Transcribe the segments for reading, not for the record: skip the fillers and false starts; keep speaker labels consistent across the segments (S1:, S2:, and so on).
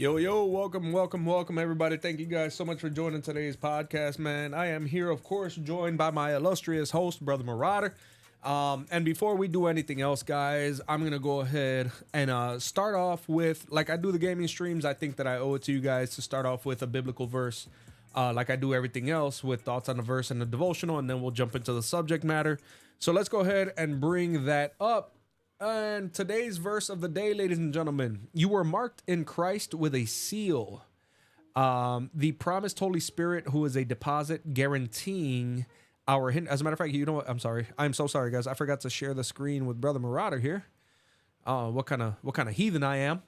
S1: Yo, welcome, everybody. Thank you guys so much for joining today's podcast, man. I am here, of course, joined by my illustrious host, Brother Marauder. And before we do anything else, guys, I'm going to go ahead and start off with, like I do the gaming streams, I think that I owe it to you guys to start off with a biblical verse, like I do everything else with thoughts on the verse and the devotional, and then we'll jump into the subject matter. So let's go ahead and bring that up. And today's verse of the day, ladies and gentlemen, you were marked in Christ with a seal, the promised Holy Spirit, who is a deposit guaranteeing our hint. As a matter of fact, you know what? I'm sorry. I'm so sorry, guys. I forgot to share the screen with Brother Marauder here. What kind of heathen I am.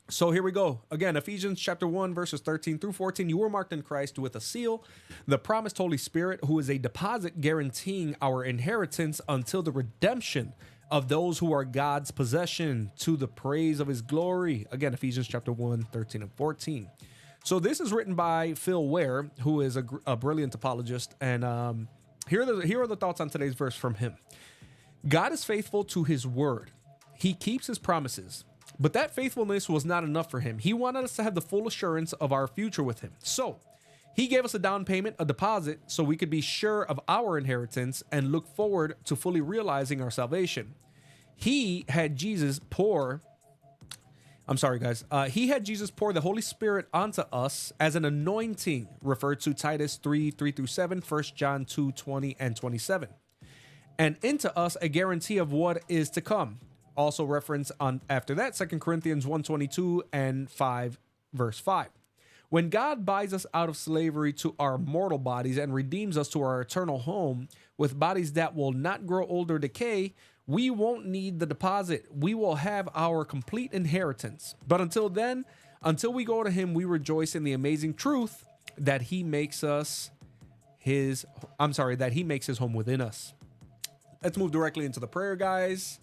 S1: So here we go. Again, Ephesians chapter 1, verses 13 through 14. You were marked in Christ with a seal, the promised Holy Spirit, who is a deposit guaranteeing our inheritance until the redemption of those who are God's possession, to the praise of his glory. Again, Ephesians chapter 1, 13 and 14. So this is written by Phil Ware, who is a brilliant apologist. And here are the thoughts on today's verse from him. God is faithful to his word. He keeps his promises. But that faithfulness was not enough for him. He wanted us to have the full assurance of our future with him. So he gave us a down payment, a deposit, so we could be sure of our inheritance and look forward to fully realizing our salvation. He had Jesus pour the Holy Spirit onto us as an anointing, referred to Titus 3:3-7, 1 John 2:20 and 27. And into us a guarantee of what is to come. Also referenced on after that, 2 Corinthians 1:22 and 5, verse 5. When God buys us out of slavery to our mortal bodies and redeems us to our eternal home with bodies that will not grow old or decay, we won't need the deposit. We will have our complete inheritance. But until then, until we go to him, we rejoice in the amazing truth that he makes his home within us. Let's move directly into the prayer, guys.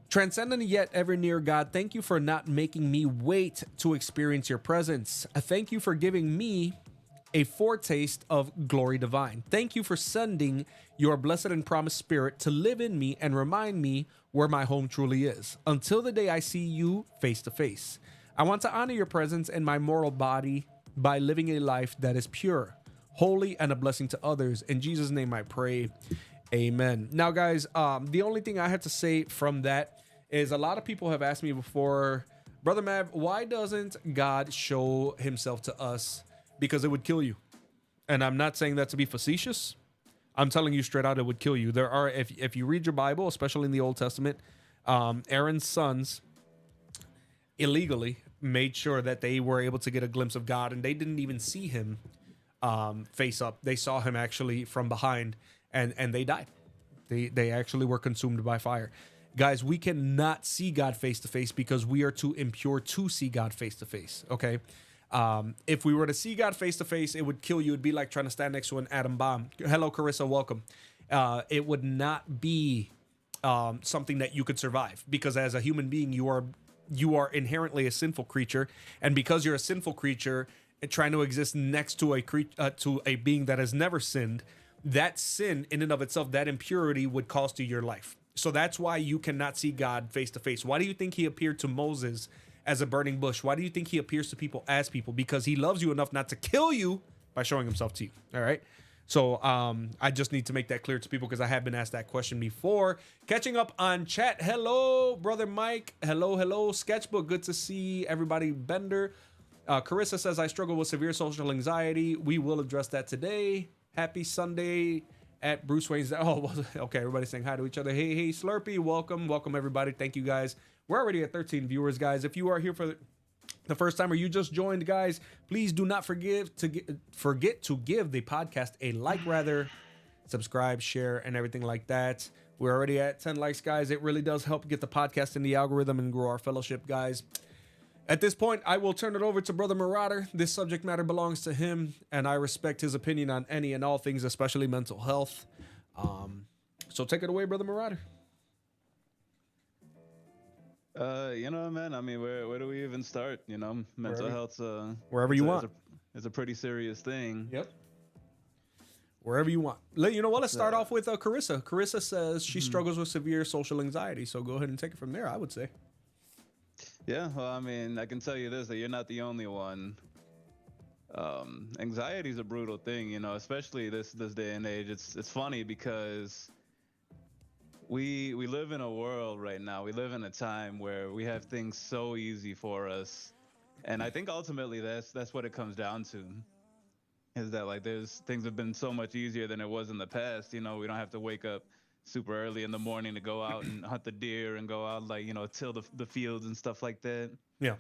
S1: Transcendent yet ever near God, thank you for not making me wait to experience your presence. Thank you for giving me a foretaste of glory divine. Thank you for sending your blessed and promised Spirit to live in me and remind me where my home truly is, until the day I see you face to face. I want to honor your presence in my mortal body by living a life that is pure, holy, and a blessing to others. In Jesus' name I pray. Amen. Now, guys, the only thing I had to say from that is a lot of people have asked me before, Brother Mav, why doesn't God show himself to us? Because it would kill you. And I'm not saying that to be facetious. I'm telling you straight out, it would kill you. There are, if you read your Bible, especially in the Old Testament, Aaron's sons illegally made sure that they were able to get a glimpse of God, and they didn't even see him face up. They saw him actually from behind, and they died. They actually were consumed by fire. Guys, we cannot see God face to face because we are too impure to see God face to face. Okay. If we were to see God face to face, it would kill you. It'd be like trying to stand next to an atom bomb. Hello, Carissa. Welcome. It would not be something that you could survive, because as a human being, you are inherently a sinful creature. And because you're a sinful creature trying to exist next to a being that has never sinned, that sin in and of itself, that impurity would cost you your life. So that's why you cannot see God face to face. Why do you think he appeared to Moses as a burning bush? Why do you think he appears to people as people? Because he loves you enough not to kill you by showing himself to you. All right. So I just need to make that clear to people, because I have been asked that question before. Catching up on chat. Hello, Brother Mike. Hello. Sketchbook. Good to see everybody. Bender. Carissa says, I struggle with severe social anxiety. We will address that today. Happy Sunday at Bruce Wayne's. Oh, okay. Everybody's saying hi to each other. Hey, Slurpee. Welcome, everybody. Thank you, guys. We're already at 13 viewers, guys. If you are here for the first time or you just joined, guys, please do not forget to give the podcast a like, rather subscribe, share, and everything like that. We're already at 10 likes, guys. It really does help get the podcast in the algorithm and grow our fellowship, guys. At this point, I will turn it over to Brother Marauder. This subject matter belongs to him, and I respect his opinion on any and all things, especially mental health. So take it away, Brother Marauder.
S2: Man, I mean, where do we even start? Mental health's
S1: wherever you want.
S2: It's a pretty serious thing.
S1: Yep. Wherever you want. You know what? Let's start off with Carissa. Carissa says she struggles with severe social anxiety. So go ahead and take it from there, I would say.
S2: Yeah, well, I mean, I can tell you this, that you're not the only one. Anxiety is a brutal thing, especially this day and age. It's funny because we live in a world right now. We live in a time where we have things so easy for us, and I think ultimately that's what it comes down to. Is that like there's things have been so much easier than it was in the past. We don't have to wake up super early in the morning to go out and hunt the deer and go out like till the fields and stuff like that.
S1: Yeah.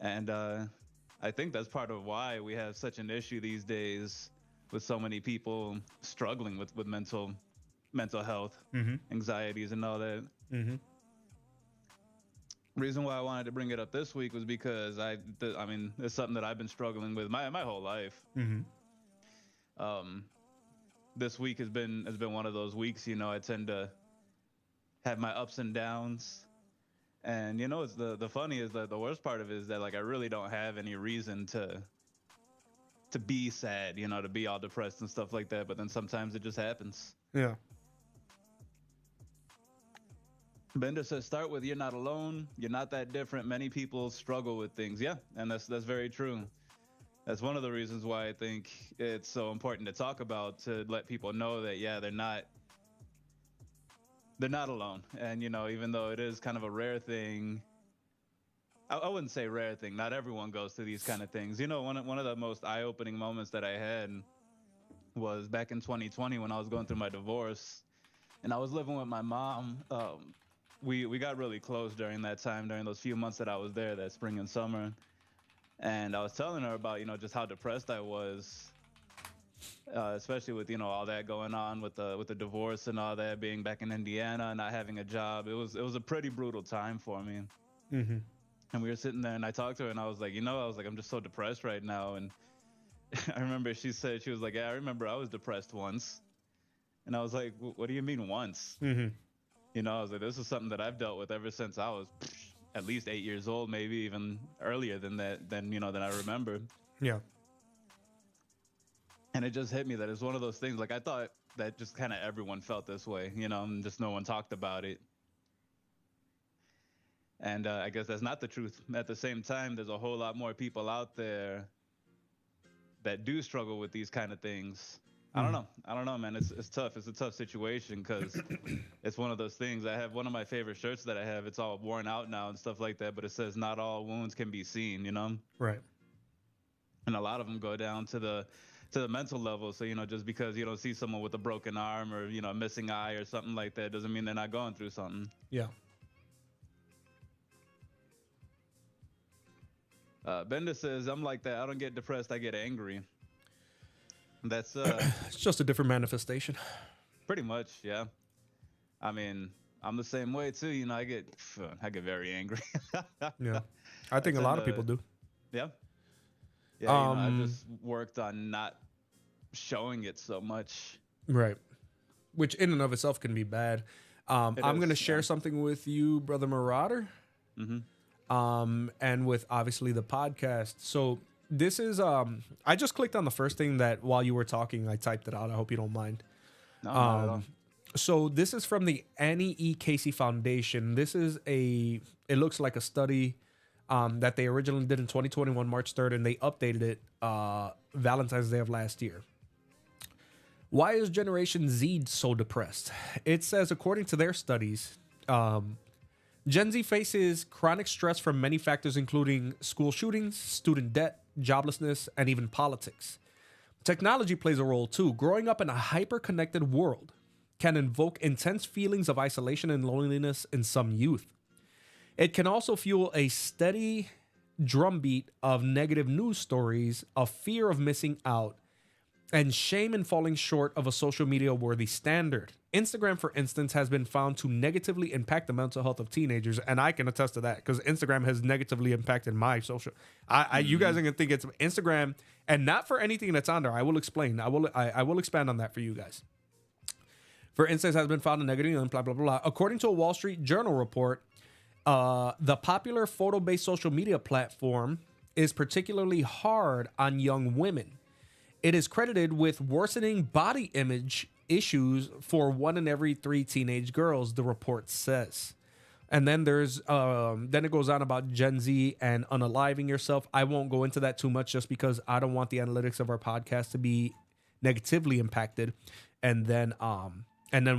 S2: And I think that's part of why we have such an issue these days with so many people struggling with mental health,
S1: Mm-hmm.
S2: anxieties, and all that.
S1: Mm-hmm.
S2: Reason why I wanted to bring it up this week was because I mean, it's something that I've been struggling with my whole life.
S1: Mm-hmm.
S2: This week has been one of those weeks. I tend to have my ups and downs. And it's the funny is that the worst part of it is that like I really don't have any reason to be sad, to be all depressed and stuff like that. But then sometimes it just happens.
S1: Yeah.
S2: Bender says, start with you're not alone. You're not that different. Many people struggle with things. Yeah, and that's very true. That's one of the reasons why I think it's so important to talk about, to let people know that, yeah, they're not alone. And, even though it is kind of a rare thing, I wouldn't say rare thing. Not everyone goes through these kind of things. One of the most eye-opening moments that I had was back in 2020 when I was going through my divorce and I was living with my mom. We got really close during that time, during those few months that I was there, that spring and summer. And I was telling her about, just how depressed I was, especially with, all that going on with the divorce and all that, being back in Indiana and not having a job. It was a pretty brutal time for me.
S1: Mm-hmm.
S2: And we were sitting there and I talked to her and I was like, I'm just so depressed right now. And I remember she was like, yeah, I remember I was depressed once. And I was like, what do you mean once?
S1: Mm-hmm.
S2: I was like, this is something that I've dealt with ever since I was at least 8 years old, maybe even earlier than that, than I remember.
S1: Yeah.
S2: And it just hit me that it's one of those things. Like I thought that just kind of everyone felt this way, and just no one talked about it. And I guess that's not the truth. At the same time, there's a whole lot more people out there that do struggle with these kind of things. I don't know, man. It's tough. It's a tough situation because it's one of those things. I have one of my favorite shirts that I have. It's all worn out now and stuff like that, but it says not all wounds can be seen,
S1: Right.
S2: And a lot of them go down to the mental level. So, just because you don't see someone with a broken arm or, a missing eye or something like that doesn't mean they're not going through something.
S1: Yeah.
S2: Benda says, I'm like that. I don't get depressed. I get angry. That's
S1: It's just a different manifestation.
S2: pretty much, yeah. I mean, I'm the same way too. I get very angry.
S1: Yeah. I think a lot of people do.
S2: Yeah. Yeah. I just worked on not showing it so much.
S1: Right. Which in and of itself can be bad. I'm going to share something with you, Brother Marauder.
S2: Mm-hmm.
S1: And with obviously the podcast. So this is, I just clicked on the first thing that while you were talking, I typed it out. I hope you don't mind.
S2: No, not at all.
S1: So this is from the Annie E. Casey Foundation. This is it looks like a study that they originally did in 2021, March 3rd, and they updated it Valentine's Day of last year. Why is Generation Z so depressed? It says, according to their studies, Gen Z faces chronic stress from many factors, including school shootings, student debt, joblessness, and even politics. Technology plays a role too. Growing up in a hyper-connected world can invoke intense feelings of isolation and loneliness in some youth. It can also fuel a steady drumbeat of negative news stories, a fear of missing out, and shame in falling short of a social media worthy standard. Instagram, for instance, has been found to negatively impact the mental health of teenagers, and I can attest to that because Instagram has negatively impacted my social. You guys are gonna think it's Instagram, and not for anything that's on there. I will explain. I will expand on that for you guys. For instance, has been found to negatively blah blah blah. According to a Wall Street Journal report, the popular photo-based social media platform is particularly hard on young women. It is credited with worsening body image issues for 1 in every 3 teenage girls, the report says. And then then it goes on about Gen Z and unaliving yourself. I won't go into that too much just because I don't want the analytics of our podcast to be negatively impacted. And then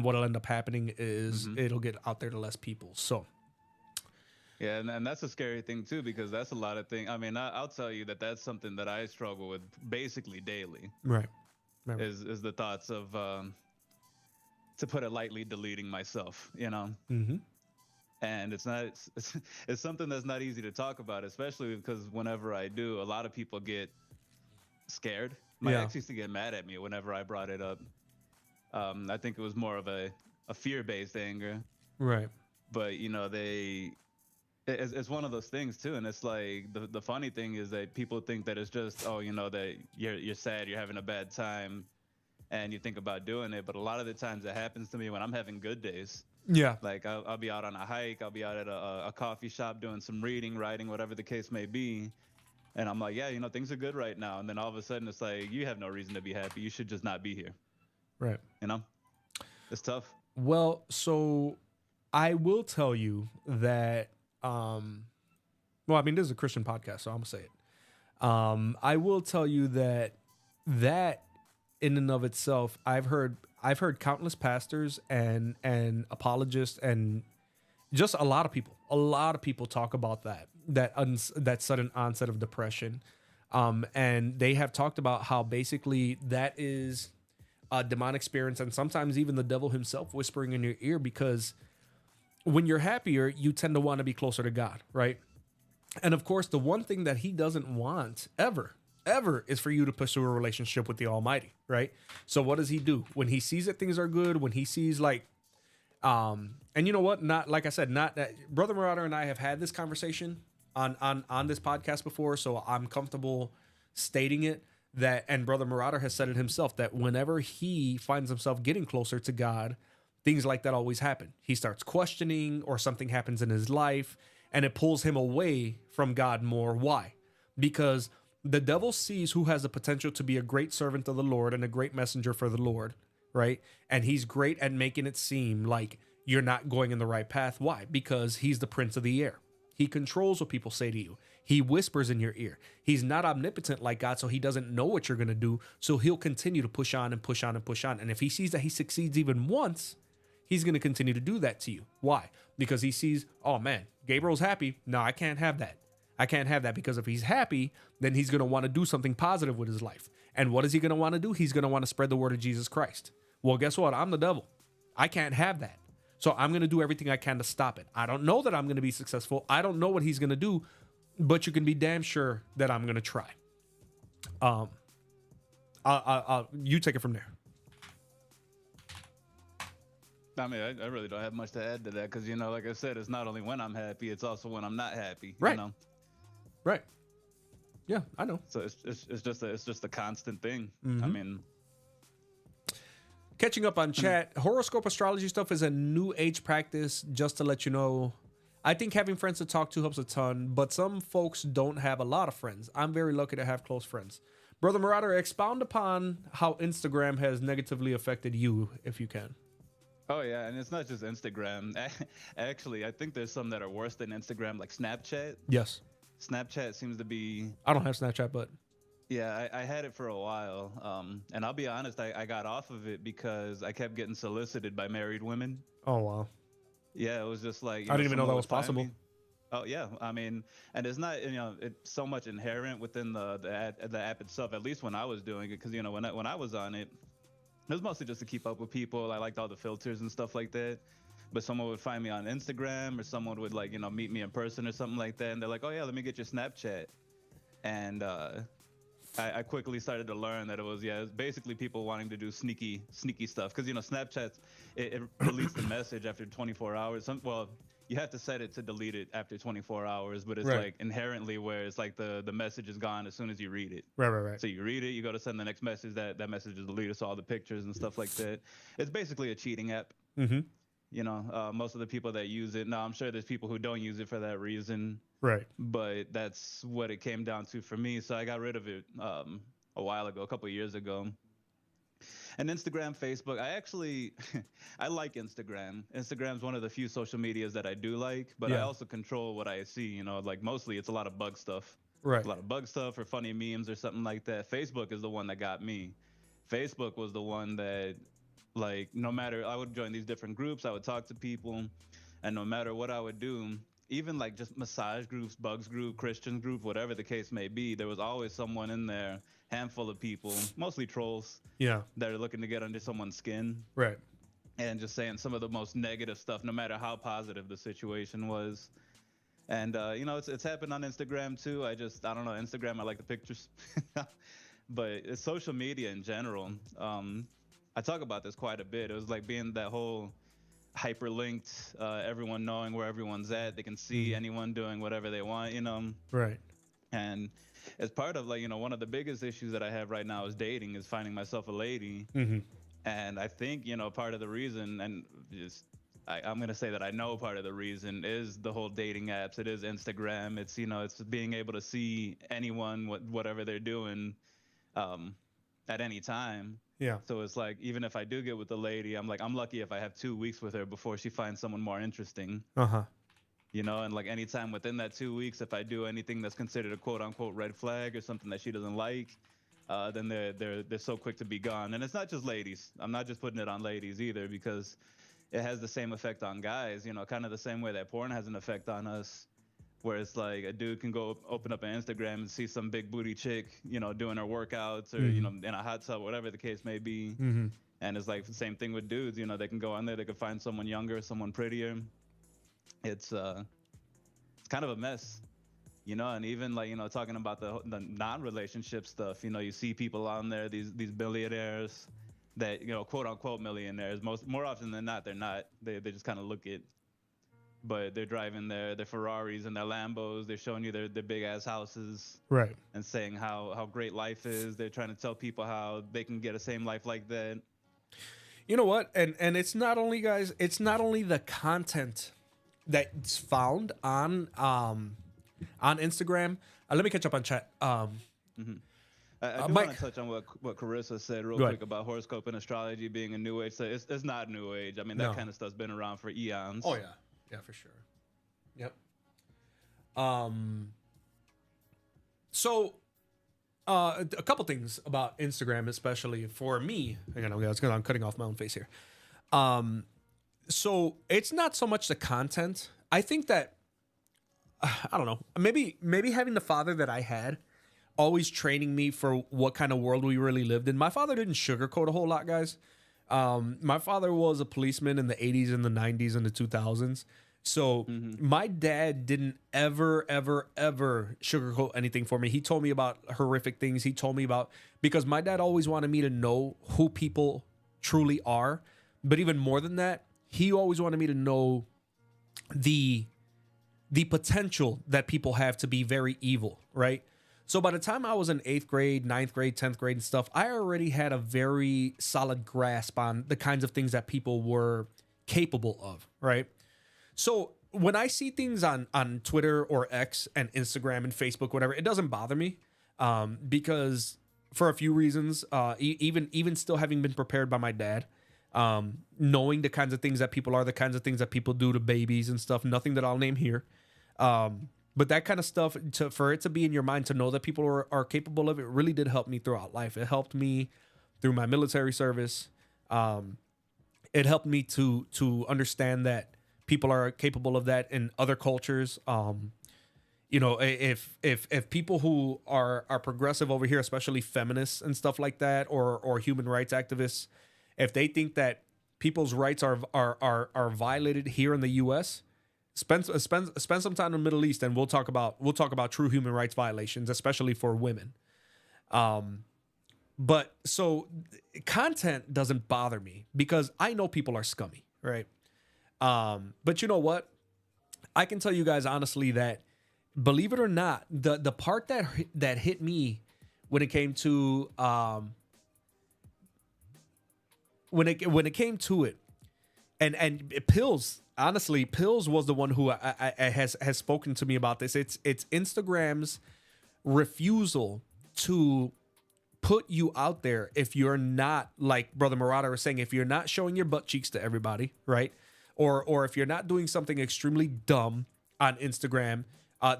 S1: what'll end up happening is it'll get out there to less people. So
S2: Yeah, and that's a scary thing too, because that's a lot of things. I mean, I'll tell you that that's something that I struggle with basically daily.
S1: right.
S2: Is the thoughts of, to put it lightly, deleting myself.
S1: Mm-hmm.
S2: And it's something that's not easy to talk about, especially because whenever I do, a lot of people get scared. My ex used to get mad at me whenever I brought it up. I think it was more of a fear-based anger,
S1: Right.
S2: but it's one of those things too. And it's like the funny thing is that people think that it's just, that you're sad, you're having a bad time, and you think about doing it. But a lot of the times it happens to me when I'm having good days.
S1: Yeah.
S2: Like I'll be out on a hike, I'll be out at a coffee shop doing some reading, writing, whatever the case may be. And I'm like, yeah, things are good right now. And then all of a sudden it's like, you have no reason to be happy. You should just not be here.
S1: Right.
S2: It's tough.
S1: Well, so I will tell you that, well, I mean, this is a Christian podcast, so I'm gonna say it. I will tell you that in and of itself, I've heard countless pastors and apologists and just a lot of people talk about that sudden onset of depression. And they have talked about how basically that is a demonic experience, and sometimes even the devil himself whispering in your ear, because when you're happier, you tend to want to be closer to God, right? And of course, the one thing that he doesn't want ever is for you to pursue a relationship with the Almighty, right? So what does he do when he sees that things are good? When he sees and you know what? Not like I said, not that Brother Marauder and I have had this conversation on this podcast before, so I'm comfortable stating it. And Brother Marauder has said it himself, that whenever he finds himself getting closer to God, things like that always happen. He starts questioning, or something happens in his life, and it pulls him away from God more. Why? Because the devil sees who has the potential to be a great servant of the Lord and a great messenger for the Lord, right? And he's great at making it seem like you're not going in the right path. Why? Because he's the prince of the air. He controls what people say to you. He whispers in your ear. He's not omnipotent like God, so he doesn't know what you're going to do. So he'll continue to push on and push on and push on. And if he sees that he succeeds even once, he's going to continue to do that to you. Why? Because he sees, oh man, Gabriel's happy. No, I can't have that. I can't have that, because if he's happy, then he's going to want to do something positive with his life. And what is he going to want to do? He's going to want to spread the word of Jesus Christ. Well, guess what? I'm the devil. I can't have that. So I'm going to do everything I can to stop it. I don't know that I'm going to be successful. I don't know what he's going to do, but you can be damn sure that I'm going to try. You take it from there.
S2: I mean, I really don't have much to add to that, because, like I said, it's not only when I'm happy, it's also when I'm not happy.
S1: Right. Right. Yeah, I know.
S2: So it's just a constant thing.
S1: Mm-hmm.
S2: I mean,
S1: catching up on chat, horoscope astrology stuff is a new age practice, just to let you know. I think having friends to talk to helps a ton, but some folks don't have a lot of friends. I'm very lucky to have close friends. Brother Marauder, expound upon how Instagram has negatively affected you, if you can.
S2: Oh yeah, and it's not just Instagram. Actually, I think there's some that are worse than Instagram, like Snapchat.
S1: Yes.
S2: Snapchat seems to be...
S1: I don't have Snapchat, but...
S2: Yeah, I had it for a while. And I'll be honest, I got off of it because I kept getting solicited by married women.
S1: Oh, wow.
S2: Yeah, it was just like...
S1: I didn't even know that was possible.
S2: Oh, yeah. I mean, and it's not, it's so much inherent within the app itself, at least when I was doing it. Because, when I was on it, it was mostly just to keep up with people. I liked all the filters and stuff like that. But someone would find me on Instagram, or someone would meet me in person or something like that. And they're like, oh yeah, let me get your Snapchat. And I quickly started to learn that it was basically people wanting to do sneaky stuff. Because, Snapchat, it deletes the message after 24 hours. You have to set it to delete it after 24 hours, but it's like inherently where it's like the message is gone as soon as you read it.
S1: Right.
S2: So you read it, you go to send the next message, that message is deleted, so all the pictures and stuff like that. It's basically a cheating app.
S1: Mm-hmm.
S2: Most of the people that use it, now I'm sure there's people who don't use it for that reason.
S1: Right.
S2: But that's what it came down to for me. So I got rid of it a while ago, a couple of years ago. And Instagram, Facebook, I actually I like Instagram. Instagram's one of the few social medias that I do like, but I
S1: Yeah.
S2: also control what I see, you know, like mostly it's a lot of bug stuff.
S1: Right.
S2: A lot of bug stuff or funny memes or something like that. Facebook is the one that got me. Facebook was the one that, like, no matter, I would join these different groups, I would talk to people, and no matter what I would do, even like just massage groups, bugs group, Christian group, whatever the case may be, there was always someone in there, handful of people, mostly trolls,
S1: Yeah.
S2: that are looking to get under someone's skin
S1: Right.
S2: and just saying some of the most negative stuff, no matter how positive the situation was. And you know, it's happened on Instagram too. I don't know, Instagram. I like the pictures, but it's social media in general. I talk about this quite a bit. It was like being that whole hyperlinked, everyone knowing where everyone's at. They can see anyone doing whatever they want, you know.
S1: Right.
S2: And as part of, like, you know, one of the biggest issues that I have right now is dating, is finding myself a lady. And I think, you know, part of the reason, and just I'm gonna say that I know part of the reason is the whole dating apps. It is Instagram. It's, you know, it's being able to see anyone, whatever they're doing, at any time.
S1: Yeah.
S2: So it's like, even if I do get with a lady, I'm like, I'm lucky if I have 2 weeks with her before she finds someone more interesting.
S1: Uh-huh.
S2: You know, and like anytime within that 2 weeks, if I do anything that's considered a quote unquote red flag or something that she doesn't like, then they're so quick to be gone. And it's not just ladies. I'm not just putting it on ladies either, because it has the same effect on guys. You know, kind of the same way that porn has an effect on us, where it's like a dude can go open up an Instagram and see some big booty chick, you know, doing her workouts, or you know, in a hot tub, whatever the case may be. And it's like the same thing with dudes. You know, they can go on there, they can find someone younger, someone prettier. It's kind of a mess, you know. And even, like, you know, talking about the non-relationship stuff, you know, you see people on there, these billionaires that, you know, quote unquote millionaires. More often than not, they're not. They just kind of look it, but they're driving their Ferraris and their Lambos. They're showing you their big ass houses,
S1: Right.
S2: and saying how great life is. They're trying to tell people how they can get a same life like that.
S1: You know what? And it's not only, guys, it's not only the content that's found on Instagram. Let me catch up on chat.
S2: I do
S1: Mike,
S2: want to touch on what Carissa said real
S1: go
S2: quick
S1: ahead.
S2: about horoscope and astrology being a new age. So it's not new age. I mean, that
S1: No.
S2: kind of stuff's been around for eons.
S1: Oh yeah, yeah, for sure. Yep. So, a couple things about Instagram, especially for me. Again, I'm cutting off my own face here. So it's not so much the content. I think that I don't know. Maybe having the father that I had, always training me for what kind of world we really lived in. My father didn't sugarcoat a whole lot, guys. My father was a policeman in the 80s and the 90s and the 2000s. So my dad didn't ever sugarcoat anything for me. He told me about horrific things. He told me about, because my dad always wanted me to know who people truly are. But even more than that, he always wanted me to know the potential that people have to be very evil, right? So by the time I was in 8th grade, 9th grade, 10th grade and stuff, I already had a very solid grasp on the kinds of things that people were capable of, right? So when I see things on Twitter or X and Instagram and Facebook, whatever, it doesn't bother me, because for a few reasons, even still having been prepared by my dad, knowing the kinds of things that people are, the kinds of things that people do to babies and stuff, nothing that I'll name here. But that kind of stuff, for it to be in your mind, to know that people are capable of it, really did help me throughout life. It helped me through my military service. It helped me to understand that people are capable of that in other cultures. You know, if people who are progressive over here, especially feminists and stuff like that, or human rights activists, if they think that people's rights are violated here in the U.S., spend some time in the Middle East, and we'll talk about true human rights violations, especially for women. But so content doesn't bother me because I know people are scummy, right? But you know what? I can tell you guys honestly that, believe it or not, the part that hit me when it came to when it came to it, and Pills, honestly, Pills was the one who has spoken to me about this. It's Instagram's refusal to put you out there if you're not, like Brother Marauder was saying, if you're not showing your butt cheeks to everybody, right? Or if you're not doing something extremely dumb on Instagram,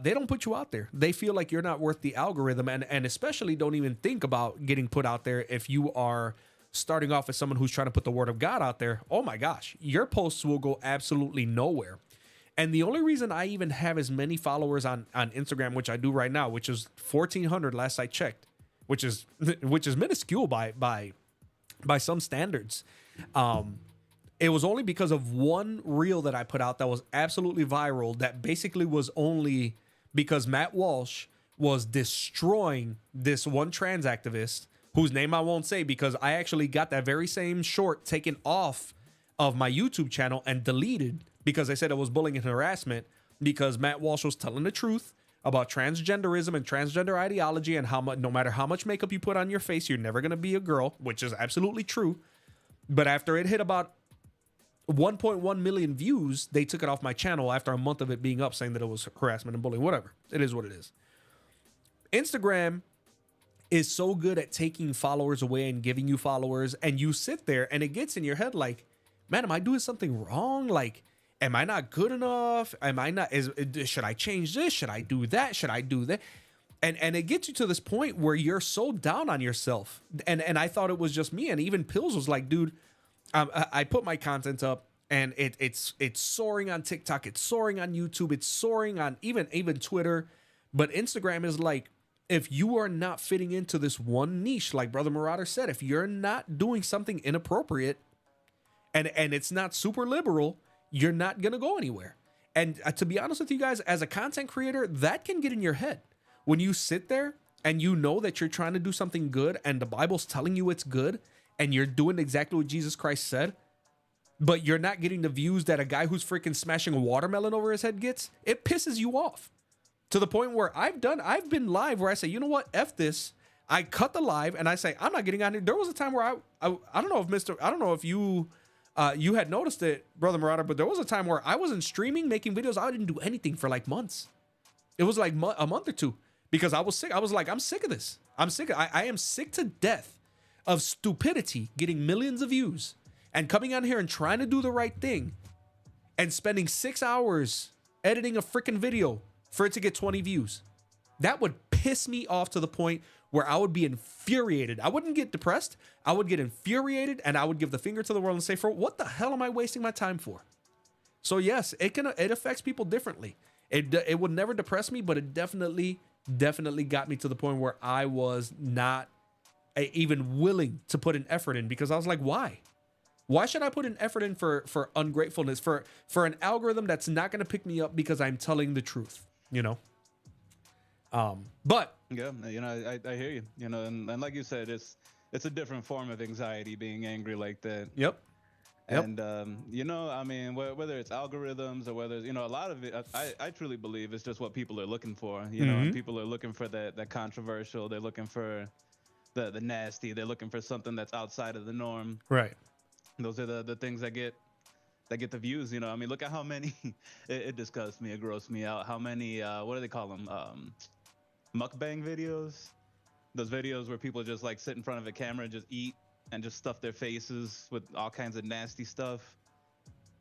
S1: they don't put you out there. They feel like you're not worth the algorithm, and especially don't even think about getting put out there if you are starting off as someone who's trying to put the word of God out there. Oh my gosh, your posts will go absolutely nowhere. And the only reason I even have as many followers on Instagram, which I do right now, which is 1,400 last I checked, which is minuscule by some standards. It was only because of one reel that I put out that was absolutely viral, that basically was only because Matt Walsh was destroying this one trans activist whose name I won't say, because I actually got that very same short taken off of my YouTube channel and deleted because I said it was bullying and harassment, because Matt Walsh was telling the truth about transgenderism and transgender ideology, and how much, no matter how much makeup you put on your face, you're never going to be a girl, which is absolutely true. But after it hit about 1.1 million views, they took it off my channel after a month of it being up, saying that it was harassment and bullying. Whatever. It is what it is. Instagram is so good at taking followers away and giving you followers, and you sit there and it gets in your head like, man, am I doing something wrong? Like, am I not good enough? Am I not, should I change this? Should I do that? Should I do that? And it gets you to this point where you're so down on yourself. And I thought it was just me. And even Pills was like, dude, I put my content up and it's soaring on TikTok. It's soaring on YouTube. It's soaring on even Twitter. But Instagram is like, if you are not fitting into this one niche, like Brother Marauder said, if you're not doing something inappropriate and it's not super liberal, you're not going to go anywhere. And to be honest with you guys, as a content creator, that can get in your head. When you sit there and you know that you're trying to do something good and the Bible's telling you it's good and you're doing exactly what Jesus Christ said, but you're not getting the views that a guy who's freaking smashing a watermelon over his head gets, it pisses you off. To the point where I've been live where I say, you know what, F this. I cut the live and I say, I'm not getting on here. There was a time where I don't know if you had noticed it, Brother Marauder, but there was a time where I wasn't streaming, making videos. I didn't do anything for like months. It was like a month or two because I was sick. I was like, I'm sick of this. I am sick to death of stupidity getting millions of views and coming on here and trying to do the right thing and spending 6 hours editing a freaking video for it to get 20 views. That would piss me off to the point where I would be infuriated. I wouldn't get depressed. I would get infuriated and I would give the finger to the world and say, for what the hell am I wasting my time for? So yes, it affects people differently. It would never depress me, but it definitely got me to the point where I was not even willing to put an effort in, because I was like, why? Why should I put an effort in for ungratefulness, for an algorithm that's not going to pick me up because I'm telling the truth, you know? But
S2: yeah, you know, I hear you, you know, and like you said, it's a different form of anxiety being angry like that.
S1: Yep.
S2: And, you know, I mean, whether it's algorithms or whether, you know, a lot of it, I truly believe it's just what people are looking for, you know, and people are looking for that controversial. They're looking for the nasty. They're looking for something that's outside of the norm.
S1: Right.
S2: Those are the things that get the views, you know. I mean, look at how many, it disgusts me, it grossed me out. How many, what do they call them? Mukbang videos. Those videos where people just like sit in front of a camera and just eat and just stuff their faces with all kinds of nasty stuff.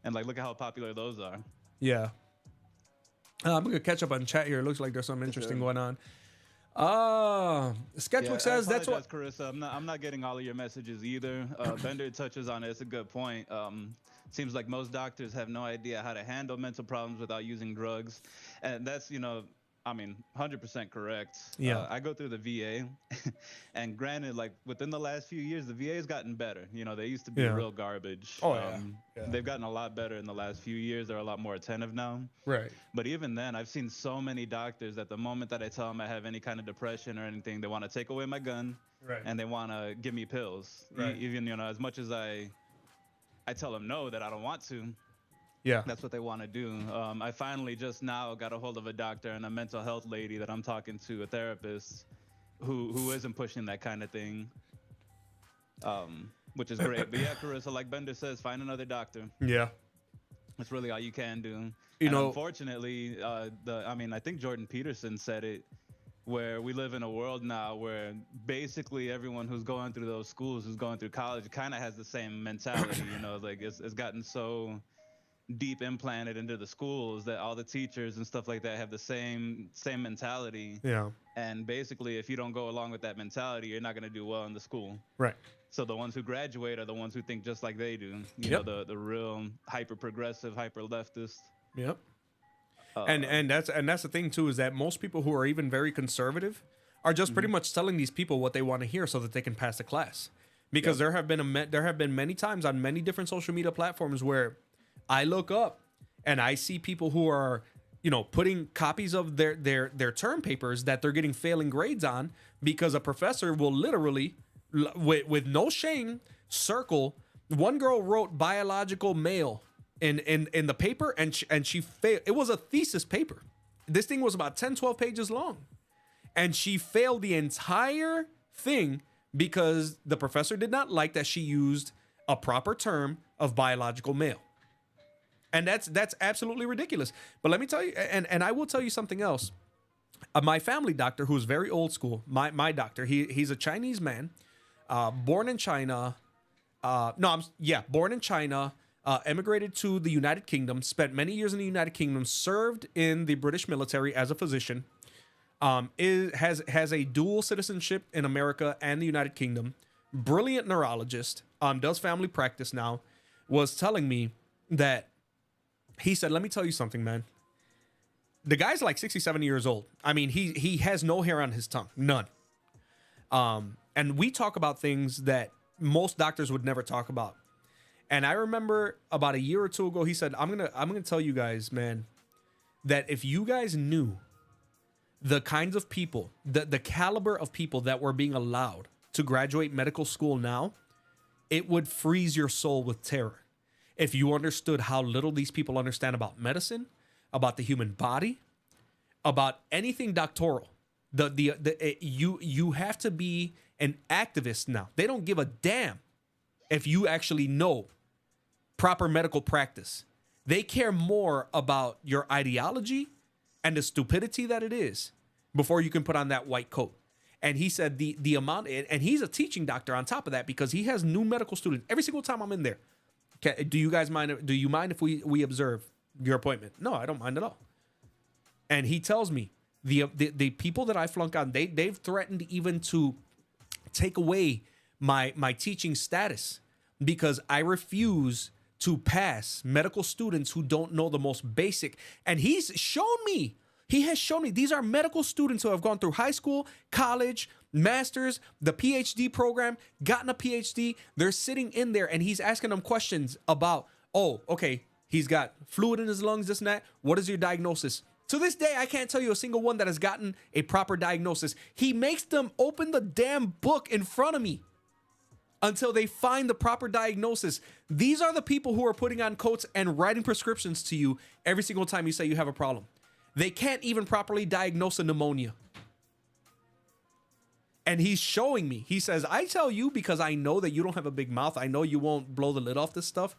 S2: And like, look at how popular those are.
S1: Yeah. I'm going to catch up on chat here. It looks like there's something interesting going on. Sketchbook says that's what,
S2: Carissa, I'm not getting all of your messages either. Bender touches on it. It's a good point. Seems like most doctors have no idea how to handle mental problems without using drugs. And that's, you know, I mean, 100% correct.
S1: Yeah.
S2: I go through the VA, and granted, like within the last few years, the VA has gotten better. You know, they used to be real garbage.
S1: Oh, yeah.
S2: They've gotten a lot better in the last few years. They're a lot more attentive now.
S1: Right.
S2: But even then, I've seen so many doctors that the moment that I tell them I have any kind of depression or anything, they want to take away my gun,
S1: right,
S2: and they want to give me pills.
S1: Right.
S2: Even, you know, as much as I tell them no, that I don't want to.
S1: Yeah,
S2: that's what they want to do. I finally just now got a hold of a doctor and a mental health lady that I'm talking to, a therapist, who isn't pushing that kind of thing, which is great. But yeah, Carissa, like Bender says, find another doctor.
S1: Yeah,
S2: that's really all you can do.
S1: You
S2: and
S1: know,
S2: unfortunately, I think Jordan Peterson said it. where we live in a world now where basically everyone who's going through those schools, who's going through college, kind of has the same mentality. You know, like it's gotten so deep implanted into the schools that all the teachers and stuff like that have the same mentality.
S1: Yeah.
S2: And basically, if you don't go along with that mentality, you're not going to do well in the school.
S1: Right.
S2: So the ones who graduate are the ones who think just like they do. You
S1: Yep.
S2: know, the real hyper progressive, hyper leftist.
S1: Yep. And that's the thing too, is that most people who are even very conservative are just pretty much telling these people what they want to hear so that they can pass the class. Because there have been many times on many different social media platforms where I look up and I see people who are, you know, putting copies of their term papers that they're getting failing grades on because a professor will literally, with no shame, circle. One girl wrote biological male in the paper, and she failed. It was a thesis paper. This thing was about 10-12 pages long, and she failed the entire thing because the professor did not like that she used a proper term of biological male. And that's absolutely ridiculous. But let me tell you, and I will tell you something else. My family doctor, who's very old school, my doctor, he's a Chinese man, born in China. Born in China, emigrated to the United Kingdom, spent many years in the United Kingdom, served in the British military as a physician, has a dual citizenship in America and the United Kingdom, brilliant neurologist, does family practice now, was telling me that he said, let me tell you something, man. The guy's like 67 years old. I mean, he has no hair on his tongue, none. And we talk about things that most doctors would never talk about. And I remember about a year or two ago, he said, I'm gonna tell you guys, man, that if you guys knew the kinds of people, the caliber of people that were being allowed to graduate medical school now, it would freeze your soul with terror. If you understood how little these people understand about medicine, about the human body, about anything doctoral. You have to be an activist now. They don't give a damn if you actually know proper medical practice. They care more about your ideology and the stupidity that it is before you can put on that white coat. And he said the amount, and he's a teaching doctor on top of that because he has new medical students every single time I'm in there. Okay, do you guys mind? Do you mind if we observe your appointment? No, I don't mind at all. And he tells me the people that I flunk on, they've threatened even to take away my teaching status because I refuse to pass medical students who don't know the most basic. And he has shown me these are medical students who have gone through high school, college, master's, the PhD program, gotten a PhD. They're sitting in there and he's asking them questions about, oh, okay, he's got fluid in his lungs, this and that. What is your diagnosis? To this day, I can't tell you a single one that has gotten a proper diagnosis. He makes them open the damn book in front of me until they find the proper diagnosis. These are the people who are putting on coats and writing prescriptions to you every single time you say you have a problem. They can't even properly diagnose a pneumonia. And he's showing me. He says, I tell you because I know that you don't have a big mouth. I know you won't blow the lid off this stuff.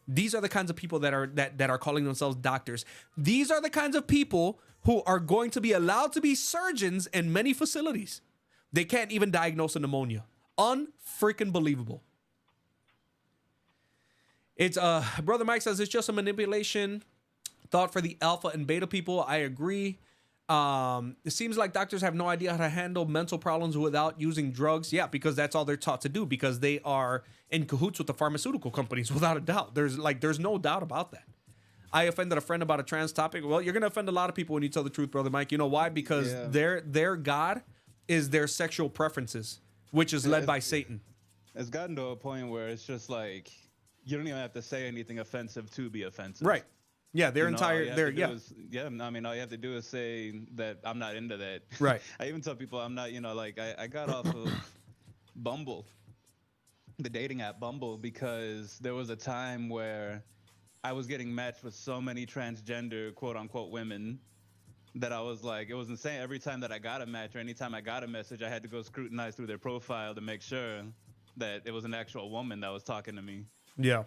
S1: These are the kinds of people that are calling themselves doctors. These are the kinds of people who are going to be allowed to be surgeons in many facilities. They can't even diagnose a pneumonia. Unfreaking believable. It's Brother Mike says it's just a manipulation thought for the alpha and beta people. I agree. It seems like doctors have no idea how to handle mental problems without using drugs. Yeah, because that's all they're taught to do because they are in cahoots with the pharmaceutical companies without a doubt. There's no doubt about that. I offended a friend about a trans topic. Well, you're going to offend a lot of people when you tell the truth, Brother Mike. You know why? Because their God is their sexual preferences, which is led by Satan.
S2: It's gotten to a point where it's just like, you don't even have to say anything offensive to be offensive.
S1: Right. Yeah, their entire,
S2: all you have to do is say that I'm not into that.
S1: Right.
S2: I even tell people I'm not, I got off of Bumble, the dating app Bumble, because there was a time where I was getting matched with so many transgender, quote unquote, women that I was like, it was insane. Every time that I got a match or anytime I got a message, I had to go scrutinize through their profile to make sure that it was an actual woman that was talking to me.
S1: Yeah.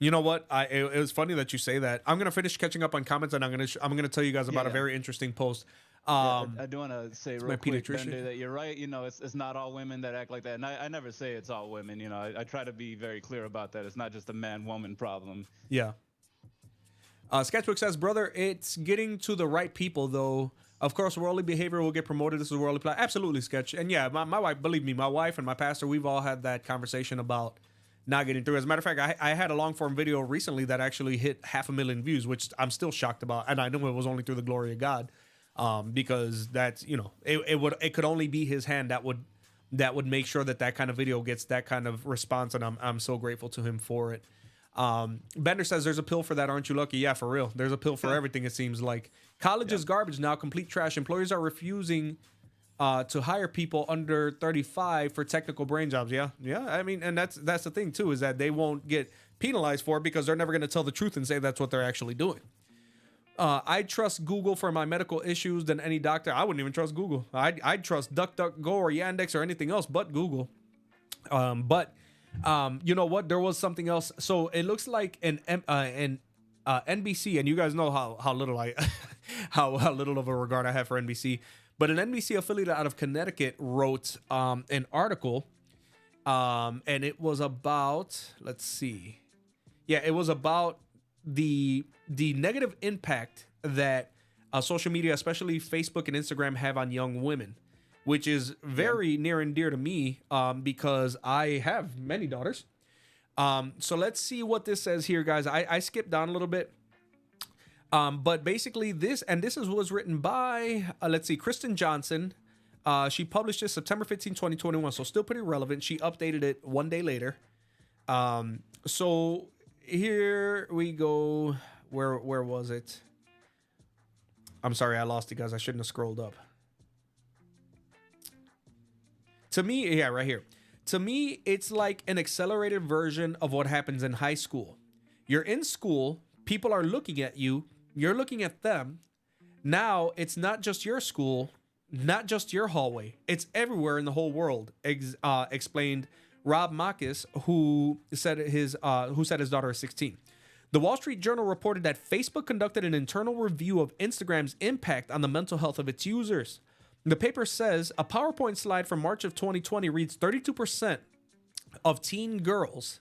S1: You know what? It was funny that you say that. I'm gonna finish catching up on comments, and I'm gonna tell you guys about a very interesting post.
S2: I do want to say real
S1: my
S2: quick,
S1: pediatrician.
S2: Bender, that you're right. It's not all women that act like that, and I never say it's all women. I try to be very clear about that. It's not just a man-woman problem.
S1: Yeah. Sketchbook says, brother, it's getting to the right people, though. Of course, worldly behavior will get promoted. This is worldly play. Absolutely, Sketch. And yeah, my wife, believe me, my wife and my pastor, we've all had that conversation about not getting through. As a matter of fact, I had a long form video recently that actually hit 500,000 views, which I'm still shocked about. And I know it was only through the glory of God, because that's, it could only be his hand that would make sure that kind of video gets that kind of response. And I'm so grateful to him for it. Bender says there's a pill for that. Aren't you lucky? Yeah, for real. There's a pill for everything. It seems like college is garbage now. Complete trash. Employers are refusing to hire people under 35 for technical brain jobs. Yeah. I mean, and that's the thing too, is that they won't get penalized for it because they're never going to tell the truth and say that's what they're actually doing. I trust Google for my medical issues than any doctor. I wouldn't even trust Google. I'd trust DuckDuckGo or Yandex or anything else but Google. But you know what? There was something else. So it looks like an NBC, and you guys know how little how little of a regard I have for NBC. But an NBC affiliate out of Connecticut wrote an article, and it was about, let's see, it was about the negative impact that social media, especially Facebook and Instagram, have on young women, which is very near and dear to me, because I have many daughters. So let's see what this says here, guys. I skipped down a little bit. But basically this was written by, let's see, Kristen Johnson. She published it September 15, 2021. So still pretty relevant. She updated it one day later. So here we go. Where was it? I'm sorry, I lost it, guys. I shouldn't have scrolled up. To me, right here. To me, it's like an accelerated version of what happens in high school. You're in school, people are looking at you, you're looking at them. Now, it's not just your school, not just your hallway. It's everywhere in the whole world, explained Rob Marcus, who said his daughter is 16. The Wall Street Journal reported that Facebook conducted an internal review of Instagram's impact on the mental health of its users. The paper says a PowerPoint slide from March of 2020 reads 32% of teen girls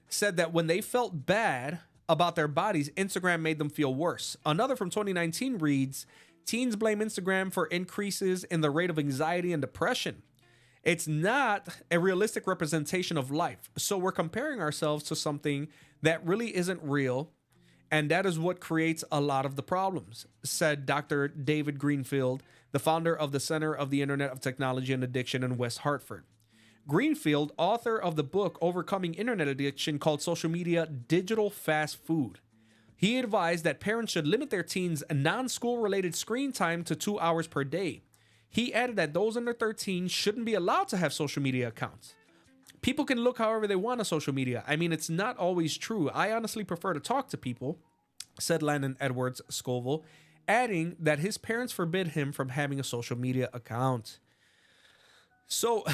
S1: said that when they felt bad about their bodies, Instagram made them feel worse. Another from 2019 reads, teens blame Instagram for increases in the rate of anxiety and depression. It's not a realistic representation of life. So we're comparing ourselves to something that really isn't real. And that is what creates a lot of the problems, said Dr. David Greenfield, the founder of the Center of the Internet of Technology and Addiction in West Hartford. Greenfield, author of the book Overcoming Internet Addiction, called social media digital fast food. He advised that parents should limit their teens' non-school related screen time to 2 hours per day. He added that those under 13 shouldn't be allowed to have social media accounts. People can look however they want on social media. I mean, it's not always true. I honestly prefer to talk to people, said Landon Edwards Scoville, adding that his parents forbid him from having a social media account. So,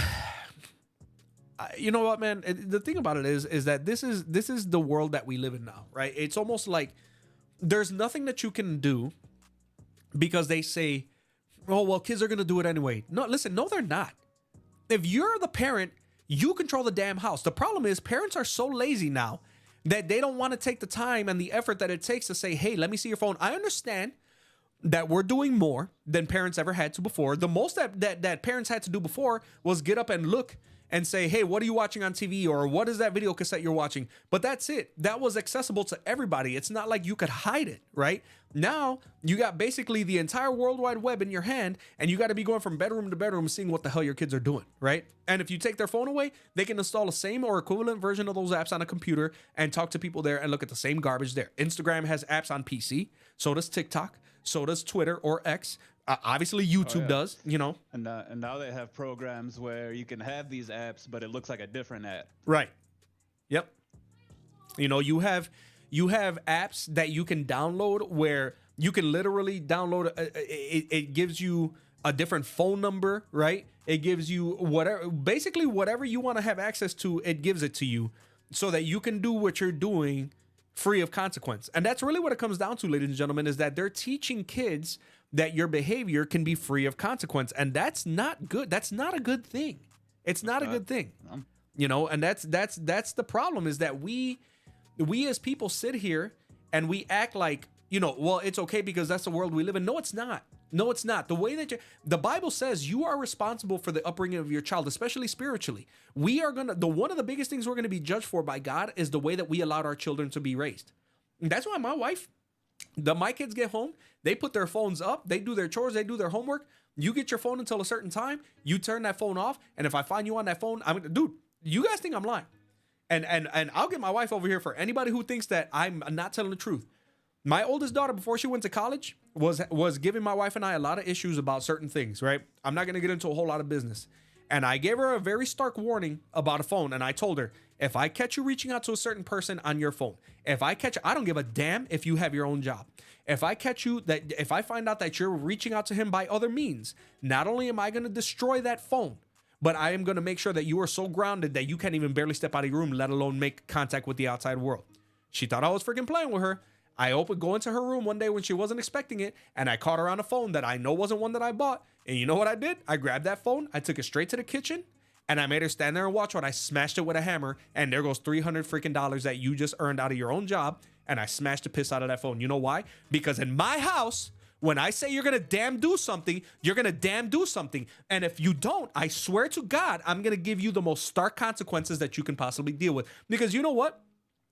S1: you know what, man? The thing about it is that this is the world that we live in now, right? It's almost like there's nothing that you can do because they say, oh, well, kids are going to do it anyway. No, listen, no, they're not. If you're the parent, you control the damn house. The problem is parents are so lazy now that they don't want to take the time and the effort that it takes to say, hey, let me see your phone. I understand that we're doing more than parents ever had to before. The most that parents had to do before was get up and look and say, hey, what are you watching on TV? Or what is that video cassette you're watching? But that's it. That was accessible to everybody. It's not like you could hide it, right? Now you got basically the entire World Wide Web in your hand, and you got to be going from bedroom to bedroom seeing what the hell your kids are doing, right? And if you take their phone away, they can install the same or equivalent version of those apps on a computer and talk to people there and look at the same garbage there. Instagram has apps on PC. So does TikTok. So does Twitter or X. Obviously, YouTube does, you know.
S2: And now they have programs where you can have these apps, but it looks like a different app.
S1: Right. Yep. You know, you have apps that you can download where you can literally download. It gives you a different phone number, right? It gives you whatever you want to have access to. It gives it to you so that you can do what you're doing free of consequence. And that's really what it comes down to, ladies and gentlemen, is that they're teaching kids that your behavior can be free of consequence. And that's not good. That's not a good thing. It's not a good thing. You know, and that's the problem, is that we as people sit here and we act like, you know, well, it's okay because that's the world we live in. No, it's not. No, it's not. The way that the Bible says you are responsible for the upbringing of your child, especially spiritually. We are one of the biggest things we're going to be judged for by God is the way that we allowed our children to be raised. And that's why my wife, my kids get home, they put their phones up, they do their chores, they do their homework. You get your phone until a certain time, you turn that phone off, and if I find you on that phone, dude, you guys think I'm lying. And I'll get my wife over here for anybody who thinks that I'm not telling the truth. My oldest daughter, before she went to college, was giving my wife and I a lot of issues about certain things, right? I'm not going to get into a whole lot of business. And I gave her a very stark warning about a phone. And I told her, if I catch you reaching out to a certain person on your phone, I don't give a damn if you have your own job. If I find out that you're reaching out to him by other means, not only am I going to destroy that phone, but I am going to make sure that you are so grounded that you can't even barely step out of your room, let alone make contact with the outside world. She thought I was freaking playing with her. I go into her room one day when she wasn't expecting it, and I caught her on a phone that I know wasn't one that I bought. And you know what I did? I grabbed that phone, I took it straight to the kitchen, and I made her stand there and watch while I smashed it with a hammer. And there goes $300 freaking dollars that you just earned out of your own job. And I smashed the piss out of that phone. You know why? Because in my house, when I say you're gonna damn do something, you're gonna damn do something. And if you don't, I swear to God, I'm gonna give you the most stark consequences that you can possibly deal with. Because you know what?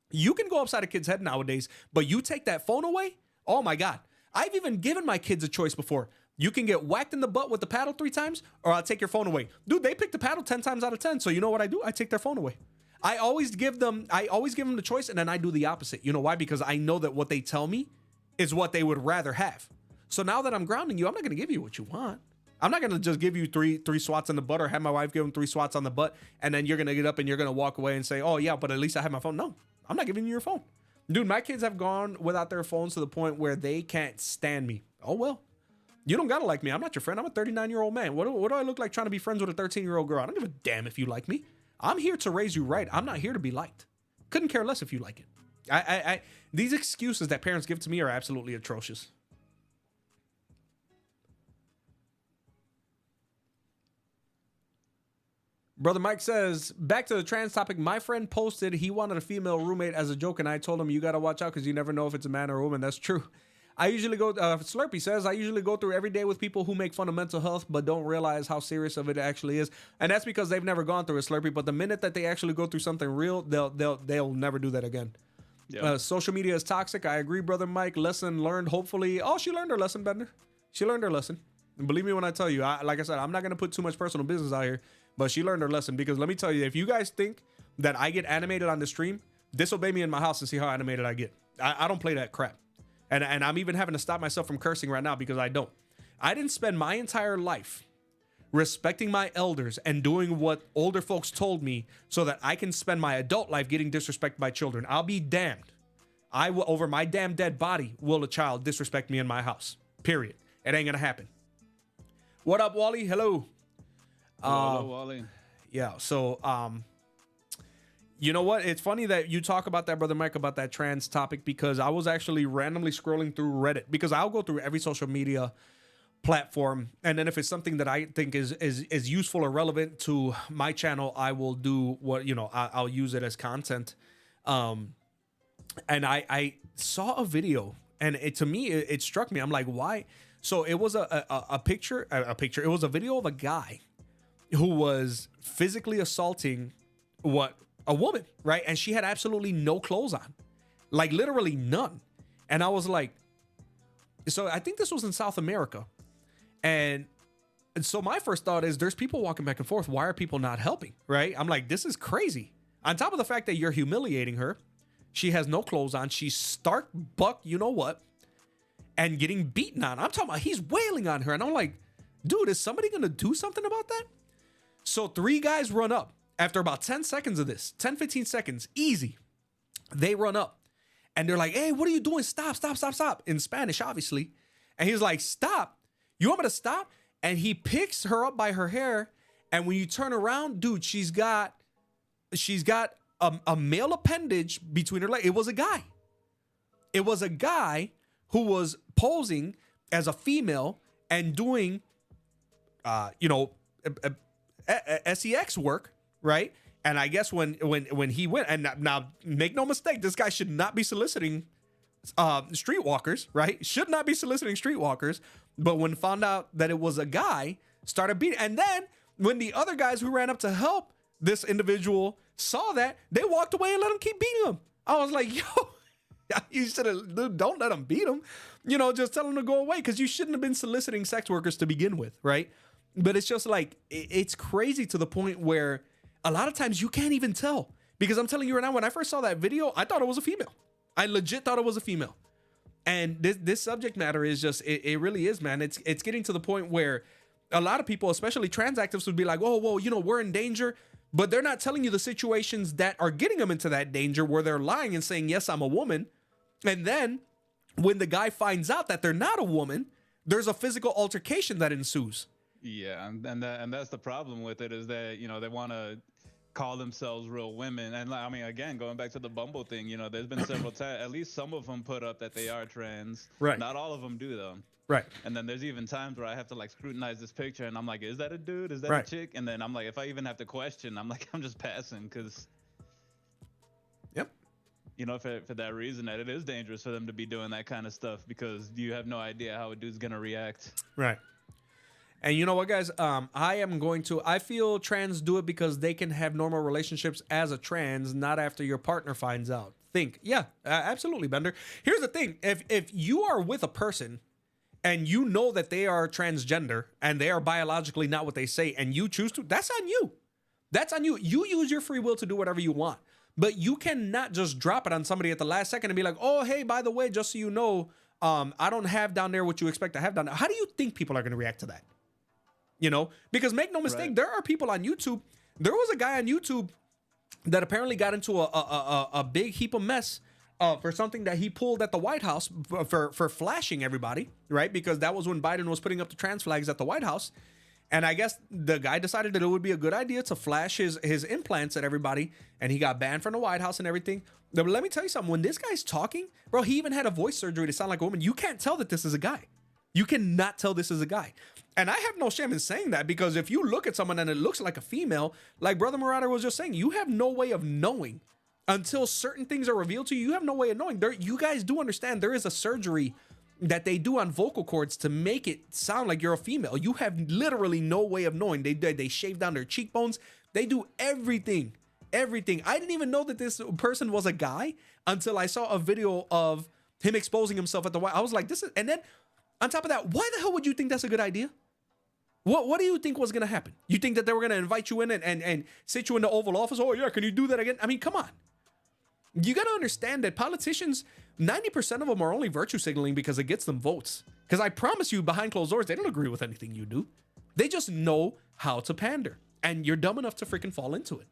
S1: You can go upside a kid's head nowadays, but you take that phone away, oh my God. I've even given my kids a choice before. You can get whacked in the butt with the paddle 3 times, or I'll take your phone away. Dude, they pick the paddle 10 times out of 10. So you know what I do? I take their phone away. I always give them the choice, and then I do the opposite. You know why? Because I know that what they tell me is what they would rather have. So now that I'm grounding you, I'm not going to give you what you want. I'm not going to just give you three swats on the butt, or have my wife give them 3 swats on the butt, and then you're going to get up and you're going to walk away and say, oh yeah, but at least I have my phone. No, I'm not giving you your phone. Dude, my kids have gone without their phones to the point where they can't stand me. Oh, well, you don't got to like me. I'm not your friend. I'm a 39-year-old man. What do I look like trying to be friends with a 13-year-old girl? I don't give a damn if you like me. I'm here to raise you right. I'm not here to be liked. Couldn't care less if you like it. These excuses that parents give to me are absolutely atrocious. Brother Mike says, back to the trans topic. My friend posted he wanted a female roommate as a joke, and I told him, you got to watch out because you never know if it's a man or a woman. That's true. I usually go, Slurpee says, I usually go through every day with people who make fun of mental health but don't realize how serious of it actually is. And that's because they've never gone through it, Slurpee. But the minute that they actually go through something real, they'll never do that again. Yep. Social media is toxic. I agree, Brother Mike. Lesson learned, hopefully. Oh, she learned her lesson, Bender. She learned her lesson. And believe me when I tell you, like I said, I'm not going to put too much personal business out here. But she learned her lesson, because let me tell you, if you guys think that I get animated on the stream, disobey me in my house and see how animated I get. I don't play that crap. And I'm even having to stop myself from cursing right now because I don't. I didn't spend my entire life respecting my elders and doing what older folks told me so that I can spend my adult life getting disrespected by children. I'll be damned. I will, over my damn dead body, will a child disrespect me in my house. Period. It ain't gonna happen. What up, Wally? Hello.
S2: Hello, Wally.
S1: Yeah, so you know what? It's funny that you talk about that, Brother Mike, about that trans topic, because I was actually randomly scrolling through Reddit, because I'll go through every social media platform, and then if it's something that I think is useful or relevant to my channel, I will do what, you know, I'll use it as content. And I saw a video, and to me it struck me. I'm like, why? So it was a picture. It was a video of a guy who was physically assaulting a woman, right? And she had absolutely no clothes on, like literally none. And I was like, so I think this was in South America. And so my first thought is, there's people walking back and forth. Why are people not helping, right? I'm like, this is crazy. On top of the fact that you're humiliating her, she has no clothes on. She's stark buck, you know what, and getting beaten on. I'm talking about he's wailing on her. And I'm like, dude, is somebody going to do something about that? So 3 guys run up after about 10 seconds of this, 10, 15 seconds, easy. They run up and they're like, hey, what are you doing? Stop, stop, stop, stop. In Spanish, obviously. And he's like, stop. You want me to stop? And he picks her up by her hair. And when you turn around, dude, she's got a male appendage between her legs. It was a guy. It was a guy who was posing as a female and doing, sex work, right? And I guess when he went, and now make no mistake, this guy should not be soliciting streetwalkers, right? Should not be soliciting streetwalkers. But when found out that it was a guy, started beating. And then when the other guys who ran up to help this individual saw that, they walked away and let him keep beating him. I was like, yo, you should have, don't let him beat him. Just tell him to go away, because you shouldn't have been soliciting sex workers to begin with, right? But it's just like, it's crazy to the point where a lot of times you can't even tell. Because I'm telling you right now, when I first saw that video, I thought it was a female. I legit thought it was a female. And this subject matter is just, it really is, man. It's getting to the point where a lot of people, especially trans activists, would be like, oh, well, we're in danger. But they're not telling you the situations that are getting them into that danger, where they're lying and saying, yes, I'm a woman. And then when the guy finds out that they're not a woman, there's a physical altercation that ensues.
S2: Yeah, and that's the problem with it, is that, they want to call themselves real women. And I mean, again, going back to the Bumble thing, there's been several times, at least some of them put up that they are trans.
S1: Right.
S2: Not all of them do, though.
S1: Right.
S2: And then there's even times where I have to like scrutinize this picture, and I'm like, is that a dude? Is that
S1: right.
S2: a chick? And then I'm like, if I even have to question, I'm like, I'm just passing, because
S1: yep.
S2: For that reason, that it is dangerous for them to be doing that kind of stuff, because you have no idea how a dude's gonna react.
S1: Right. And you know what, guys? I feel trans do it because they can have normal relationships as a trans, not after your partner finds out. Yeah, absolutely, Bender. Here's the thing. If you are with a person and you know that they are transgender and they are biologically not what they say, and you choose to, that's on you. That's on you. You use your free will to do whatever you want. But you cannot just drop it on somebody at the last second and be like, oh, hey, by the way, just so you know, I don't have down there what you expect to have down there. How do you think people are going to react to that? Because make no mistake, There are people on YouTube. There was a guy on YouTube that apparently got into a big heap of mess for something that he pulled at the White House for flashing everybody, right? Because that was when Biden was putting up the trans flags at the White House. And I guess the guy decided that it would be a good idea to flash his implants at everybody, and he got banned from the White House and everything. But let me tell you something. When this guy's talking, bro, he even had a voice surgery to sound like a woman. You can't tell that this is a guy. You cannot tell this is a guy. And I have no shame in saying that, because if you look at someone and it looks like a female, like Brother Marauder was just saying, you have no way of knowing until certain things are revealed to you. You have no way of knowing. You guys do understand there is a surgery that they do on vocal cords to make it sound like you're a female. You have literally no way of knowing. They shave down their cheekbones. They do everything. Everything. I didn't even know that this person was a guy until I saw a video of him exposing himself at the White. I was like, this is, and then on top of that, why the hell would you think that's a good idea? What do you think was going to happen? You think that they were going to invite you in and sit you in the Oval Office? Oh, yeah, can you do that again? I mean, come on. You got to understand that politicians, 90% of them are only virtue signaling because it gets them votes. Because I promise you, behind closed doors, they don't agree with anything you do. They just know how to pander. And you're dumb enough to freaking fall into it.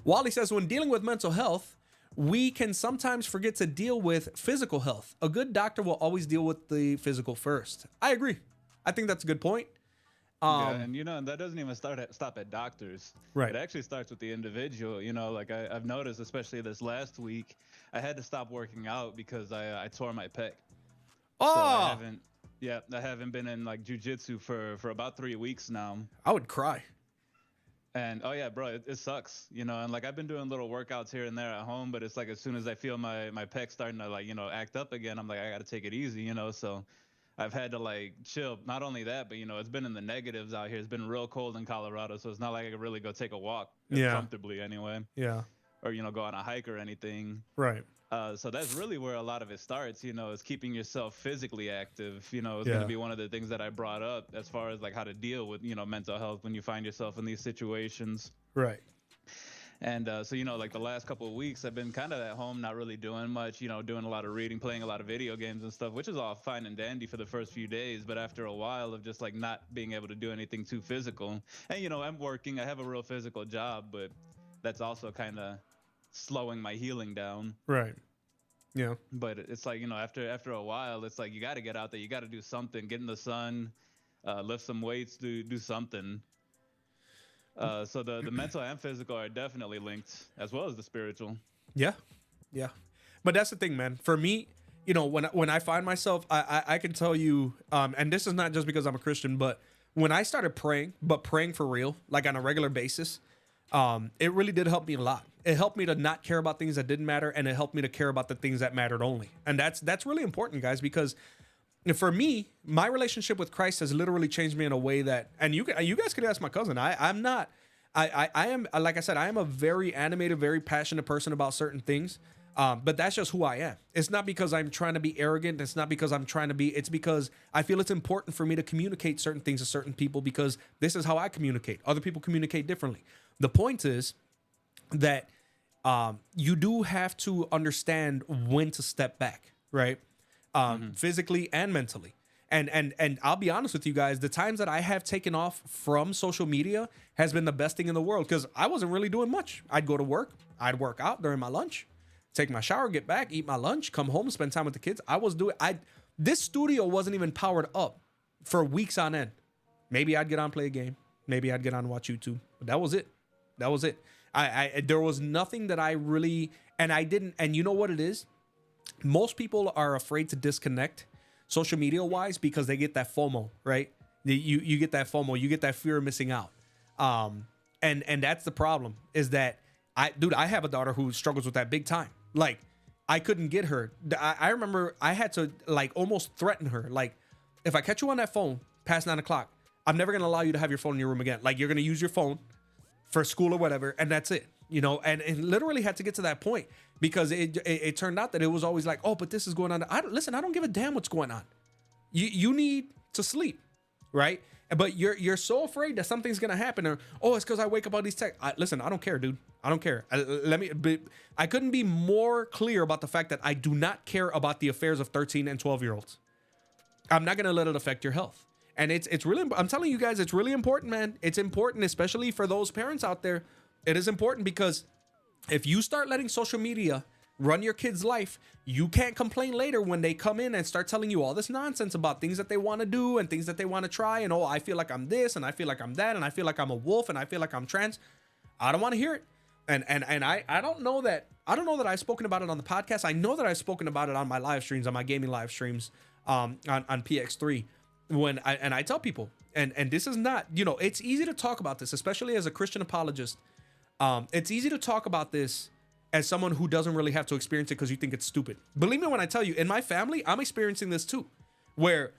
S1: Wally says, when dealing with mental health, we can sometimes forget to deal with physical health. A good doctor will always deal with the physical first. I agree. I think that's a good point.
S2: And and that doesn't even stop at doctors.
S1: Right.
S2: It actually starts with the individual. Like I've noticed, especially this last week, I had to stop working out because I tore my pec.
S1: Oh.
S2: So I haven't been in like jujitsu for about 3 weeks now.
S1: I would cry.
S2: And oh yeah, bro, it sucks, and like I've been doing little workouts here and there at home, but it's like as soon as I feel my pec starting to like, act up again, I'm like, I got to take it easy, so I've had to like chill. Not only that, but it's been in the negatives out here. It's been real cold in Colorado, so it's not like I could really go take a walk comfortably anyway.
S1: Yeah.
S2: Or go on a hike or anything.
S1: Right.
S2: So that's really where a lot of it starts, is keeping yourself physically active. It's going to be one of the things that I brought up as far as like how to deal with, mental health when you find yourself in these situations.
S1: Right.
S2: And so, like the last couple of weeks, I've been kind of at home, not really doing much, doing a lot of reading, playing a lot of video games and stuff, which is all fine and dandy for the first few days. But after a while of just like not being able to do anything too physical, and, I'm working, I have a real physical job, but that's also kind of slowing my healing down.
S1: Right. Yeah.
S2: But it's like, after a while, it's like you got to get out there. You got to do something, get in the sun, lift some weights, do something. So the mental and physical are definitely linked, as well as the spiritual.
S1: Yeah. Yeah. But that's the thing, man. For me, when I find myself, I can tell you, and this is not just because I'm a Christian, but when I started praying, but praying for real, like on a regular basis, it really did help me a lot. It helped me to not care about things that didn't matter, and it helped me to care about the things that mattered only. And that's really important, guys, because for me, my relationship with Christ has literally changed me in a way that, and you guys could ask my cousin. I'm not. I am, like I said, I am a very animated, very passionate person about certain things. But that's just who I am. It's not because I'm trying to be arrogant. It's not because I'm trying to be, it's because I feel it's important for me to communicate certain things to certain people, because this is how I communicate. Other people communicate differently. The point is that you do have to understand when to step back, right? Physically and mentally. And I'll be honest with you guys, the times that I have taken off from social media has been the best thing in the world, because I wasn't really doing much. I'd go to work, I'd work out during my lunch, take my shower, get back, eat my lunch, come home, spend time with the kids. This studio wasn't even powered up for weeks on end. Maybe I'd get on, play a game. Maybe I'd get on and watch YouTube. But that was it. That was it. There was nothing that I really, and I didn't, and you know what it is? Most people are afraid to disconnect social media wise because they get that FOMO, right? You get that FOMO, you get that fear of missing out. And that's the problem, is that I have a daughter who struggles with that big time. Like, I couldn't get her. I remember I had to like almost threaten her. Like, if I catch you on that phone past 9 o'clock, I'm never going to allow you to have your phone in your room again. Like, you're going to use your phone for school or whatever, and that's it. And it literally had to get to that point, because it turned out that it was always like, oh, but this is going on. I don't give a damn what's going on. You need to sleep, right? But you're so afraid that something's gonna happen, or it's because I wake up all these texts. Listen, I don't care, dude. I don't care. I couldn't be more clear about the fact that I do not care about the affairs of 13 and 12-year-olds. I'm not gonna let it affect your health. And it's really, I'm telling you guys, it's really important, man. It's important, especially for those parents out there. It is important, because if you start letting social media run your kid's life, you can't complain later when they come in and start telling you all this nonsense about things that they want to do and things that they want to try. And, I feel like I'm this, and I feel like I'm that, and I feel like I'm a wolf, and I feel like I'm trans. I don't want to hear it. And I don't know that I've spoken about it on the podcast. I know that I've spoken about it on my live streams, on my gaming live streams, on PX3, when I tell people, and this is not, it's easy to talk about this, especially as a Christian apologist. It's easy to talk about this as someone who doesn't really have to experience it because you think it's stupid. Believe me when I tell you, in my family, I'm experiencing this too, where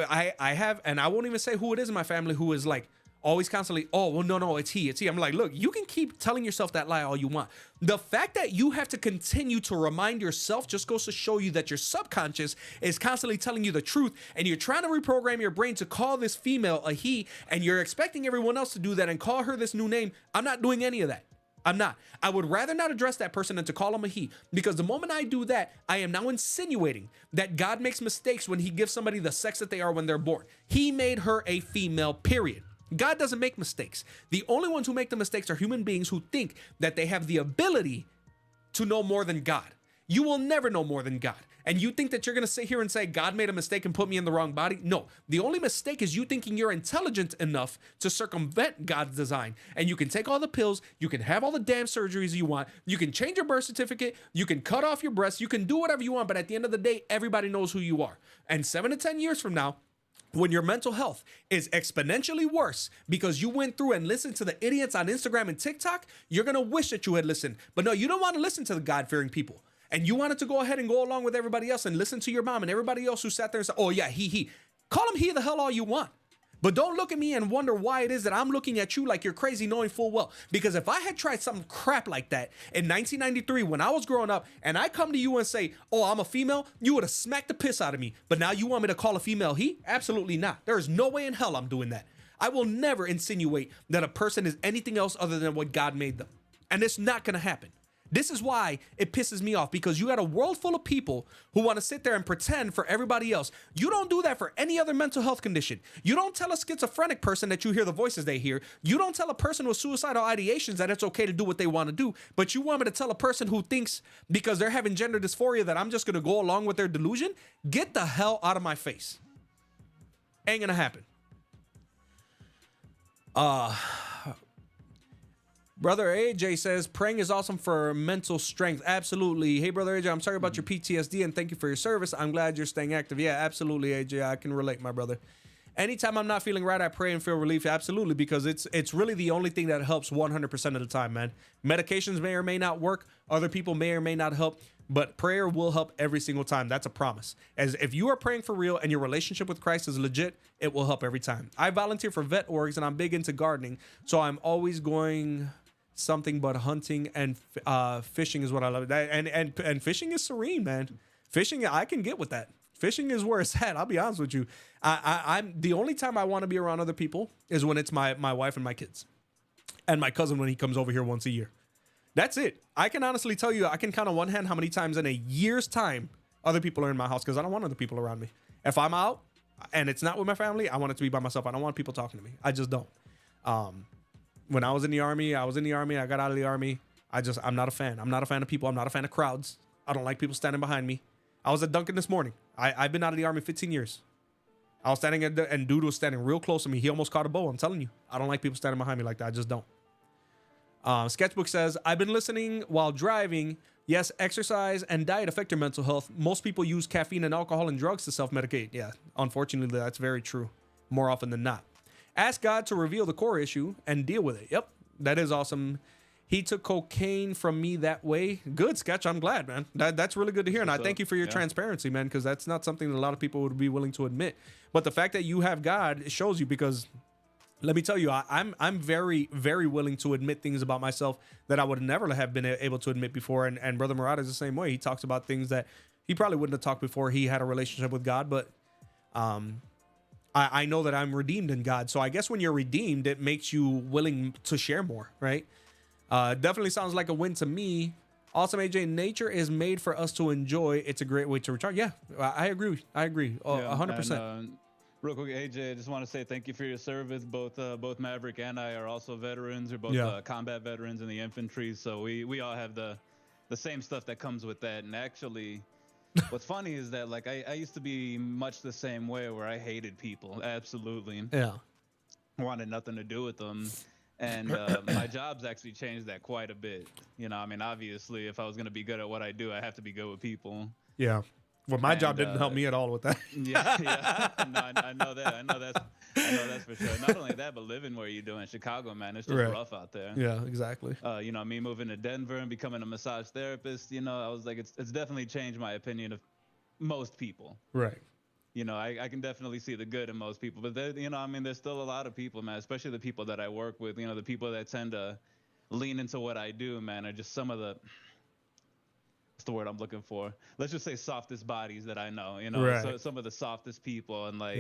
S1: I have, and I won't even say who it is in my family, who is like always constantly, no, it's he. I'm like, look, you can keep telling yourself that lie all you want. The fact that you have to continue to remind yourself just goes to show you that your subconscious is constantly telling you the truth, and you're trying to reprogram your brain to call this female a he, and you're expecting everyone else to do that and call her this new name. I'm not doing any of that. I'm not. I would rather not address that person than to call him a he, because the moment I do that, I am now insinuating that God makes mistakes when he gives somebody the sex that they are when they're born. He made her a female, period. God doesn't make mistakes. The only ones who make the mistakes are human beings who think that they have the ability to know more than God. You will never know more than God. And you think that you're going to sit here and say, God made a mistake and put me in the wrong body? No. The only mistake is you thinking you're intelligent enough to circumvent God's design. And you can take all the pills, you can have all the damn surgeries you want, you can change your birth certificate, you can cut off your breasts, you can do whatever you want, but at the end of the day, everybody knows who you are. And 7 to 10 years from now, when your mental health is exponentially worse because you went through and listened to the idiots on Instagram and TikTok, you're going to wish that you had listened. But no, you don't want to listen to the God-fearing people. And you wanted to go ahead and go along with everybody else and listen to your mom and everybody else who sat there and said, oh yeah, he. Call him he the hell all you want. But don't look at me and wonder why it is that I'm looking at you like you're crazy, knowing full well. Because if I had tried some crap like that in 1993 when I was growing up, and I come to you and say, oh, I'm a female, you would have smacked the piss out of me. But now you want me to call a female he? Absolutely not. There is no way in hell I'm doing that. I will never insinuate that a person is anything else other than what God made them. And it's not going to happen. This is why it pisses me off, because you got a world full of people who want to sit there and pretend for everybody else. You don't do that for any other mental health condition. You don't tell a schizophrenic person that you hear the voices they hear. You don't tell a person with suicidal ideations that it's okay to do what they want to do. But you want me to tell a person who thinks because they're having gender dysphoria that I'm just going to go along with their delusion? Get the hell out of my face. Ain't going to happen. Brother AJ says, praying is awesome for mental strength. Absolutely. Hey, Brother AJ, I'm sorry about your PTSD and thank you for your service. I'm glad you're staying active. Yeah, absolutely, AJ. I can relate, my brother. Anytime I'm not feeling right, I pray and feel relief. Absolutely, because it's really the only thing that helps 100% of the time, man. Medications may or may not work. Other people may or may not help. But prayer will help every single time. That's a promise. As if you are praying for real and your relationship with Christ is legit, it will help every time. I volunteer for vet orgs and I'm big into gardening. So I'm always going something but hunting and fishing is what I love. And fishing is serene, man. Fishing, I can get with that. Fishing is where it's at. I'll be honest with you. I'm the only time I want to be around other people is when it's my wife and my kids. And my cousin when he comes over here once a year. That's it. I can honestly tell you, I can count on one hand how many times in a year's time other people are in my house because I don't want other people around me. If I'm out and it's not with my family, I want it to be by myself. I don't want people talking to me. I just don't. When I was in the army, I got out of the army. I'm not a fan. I'm not a fan of people. I'm not a fan of crowds. I don't like people standing behind me. I was at Dunkin' this morning. I've been out of the army 15 years. I was standing and dude was standing real close to me. He almost caught a bow. I'm telling you, I don't like people standing behind me like that. I just don't. Sketchbook says, I've been listening while driving. Yes, exercise and diet affect your mental health. Most people use caffeine and alcohol and drugs to self-medicate. Yeah, unfortunately, that's very true. More often than not. Ask God to reveal the core issue and deal with it. Yep, that is awesome. He took cocaine from me that way. Good, Sketch. I'm glad, man. That's really good to hear. And I thank you for your transparency, man, because that's not something that a lot of people would be willing to admit. But the fact that you have God, it shows you because... Let me tell you, I'm very, very willing to admit things about myself that I would never have been able to admit before. And Brother Murad is the same way. He talks about things that he probably wouldn't have talked before he had a relationship with God. But I know that I'm redeemed in God. So I guess when you're redeemed, it makes you willing to share more, right? Definitely sounds like a win to me. Awesome, AJ. Nature is made for us to enjoy. It's a great way to recharge. Yeah, I agree. 100%.
S2: Real quick, AJ, I just want to say thank you for your service. Both Maverick and I are also veterans. We're both combat veterans in the infantry, so we all have the same stuff that comes with that. And actually, what's funny is that like I used to be much the same way where I hated people, absolutely.
S1: Yeah.
S2: Wanted nothing to do with them. And my job's actually changed that quite a bit. You know, I mean, obviously, if I was going to be good at what I do, I have to be good with people.
S1: Yeah. Well, my job didn't help me at all with that.
S2: Yeah. No, I know that. I know that's for sure. Not only that, but living where you do in Chicago, man, it's just rough out there.
S1: Yeah, exactly.
S2: You know, me moving to Denver and becoming a massage therapist, you know, I was like, it's definitely changed my opinion of most people.
S1: Right.
S2: You know, I can definitely see the good in most people, but there, you know, I mean, there's still a lot of people, man, especially the people that I work with, you know, the people that tend to lean into what I do, man, are just some of the, what's the word I'm looking for? Let's just say softest bodies that I know, you know, so some of the softest people and like,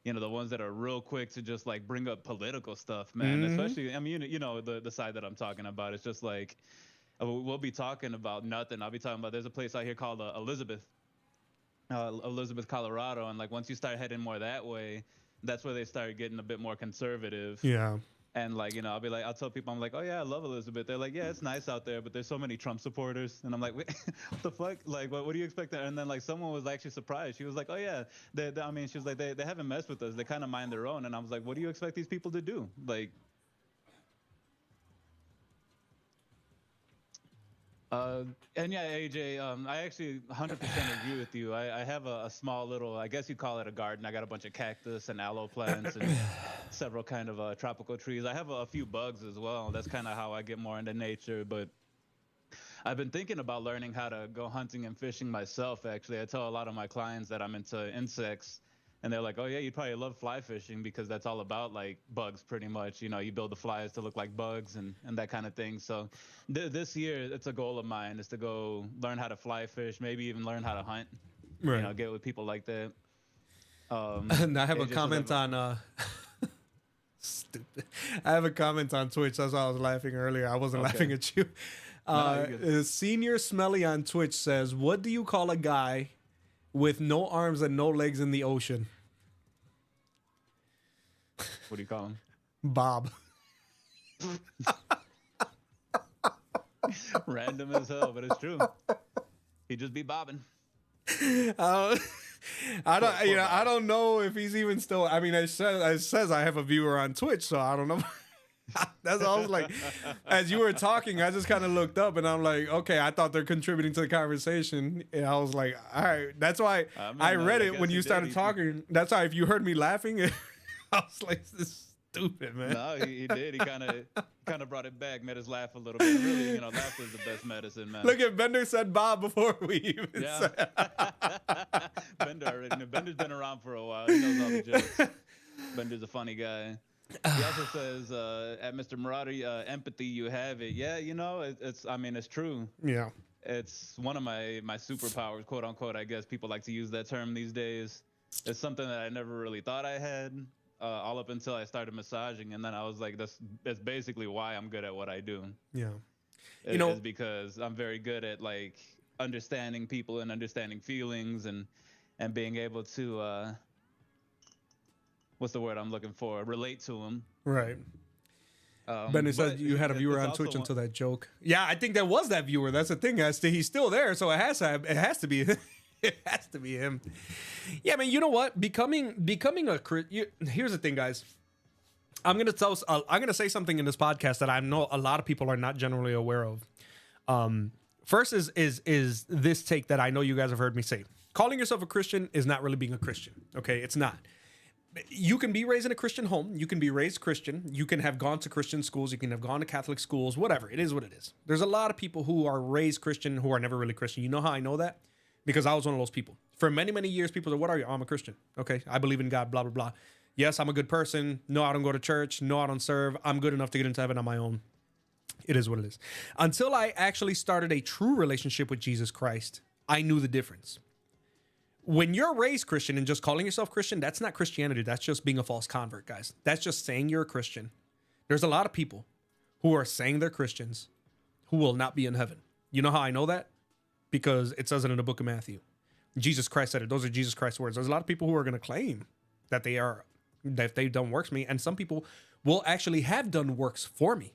S2: you know, the ones that are real quick to just like bring up political stuff, man, especially, I mean, you know, the side that I'm talking about, it's just like, we'll be talking about nothing. I'll be talking about, there's a place out here called Elizabeth, Colorado, and like once you start heading more that way, that's where they start getting a bit more conservative.
S1: Yeah.
S2: And like, you know, I'll tell people, I'm like, oh yeah, I love Elizabeth. They're like, yeah, it's nice out there, but there's so many Trump supporters. And I'm like, wait, what the fuck? Like, what do you expect? And then like someone was actually surprised. She was like, oh yeah, I mean, she was like, they haven't messed with us. They kind of mind their own. And I was like, what do you expect these people to do? Like, and yeah, AJ, I actually 100% agree with you. I have a small little, I guess you'd call it a garden. I got a bunch of cactus and aloe plants and several kind of tropical trees. I have a few bugs as well. That's kind of how I get more into nature. But I've been thinking about learning how to go hunting and fishing myself, actually. I tell a lot of my clients that I'm into insects. And they're like, oh, yeah, you'd probably love fly fishing because that's all about, like, bugs pretty much. You know, you build the flies to look like bugs and that kind of thing. So this year, it's a goal of mine is to go learn how to fly fish, maybe even learn how to hunt, you know, get with people like that.
S1: And I have a comment on stupid. I have a comment on Twitch. That's why I was laughing earlier. I wasn't laughing at you. Senior Smelly on Twitch says, what do you call a guy with no arms and no legs in the ocean?
S2: What do you call him?
S1: Bob.
S2: Random as hell, but it's true. He just be bobbing.
S1: I don't know if he's even still. I mean, it says I have a viewer on Twitch, so I don't know. That's all I was like. As you were talking, I just kind of looked up and I'm like, okay, I thought they're contributing to the conversation. And I was like, all right. That's why I read it when you started talking. That's why if you heard me laughing, I was like, this is stupid, man.
S2: No, he did. He kind of brought it back, made us laugh a little bit. Really, you know, laughter is the best medicine, man.
S1: Look at Bender said Bob before we even said.
S2: Bender's been around for a while. He knows all the jokes. Bender's a funny guy. He also says, at Mr. Marauder, empathy, you have it. Yeah, you know, it's true.
S1: Yeah.
S2: It's one of my superpowers, quote unquote. I guess people like to use that term these days. It's something that I never really thought I had, all up until I started massaging, and then I was like, that's basically why I'm good at what I do.
S1: Yeah.
S2: It's because I'm very good at like understanding people and understanding feelings and being able to what's the word I'm looking for? Relate to them.
S1: Right. Benny said you had a viewer on Twitch until that joke. Yeah, I think that was that viewer. That's the thing. He's still there, so it has to be it has to be him. Yeah, man. You know what? Becoming here's the thing, guys. I'm gonna say something in this podcast that I know a lot of people are not generally aware of. First is this take that I know you guys have heard me say. Calling yourself a Christian is not really being a Christian. Okay, it's not. You can be raised in a Christian home. You can be raised Christian. You can have gone to Christian schools. You can have gone to Catholic schools, whatever. It is what it is. There's a lot of people who are raised Christian who are never really Christian. You know how I know that? Because I was one of those people. For many, many years, people said, what are you? Oh, I'm a Christian. Okay, I believe in God, blah, blah, blah. Yes, I'm a good person. No, I don't go to church. No, I don't serve. I'm good enough to get into heaven on my own. It is what it is. Until I actually started a true relationship with Jesus Christ, I knew the difference. When you're raised Christian and just calling yourself Christian, that's not Christianity. That's just being a false convert, guys. That's just saying you're a Christian. There's a lot of people who are saying they're Christians who will not be in heaven. You know how I know that? Because it says it in the book of Matthew. Jesus Christ said it. Those are Jesus Christ's words. There's a lot of people who are going to claim that they've done works for me. And some people will actually have done works for me,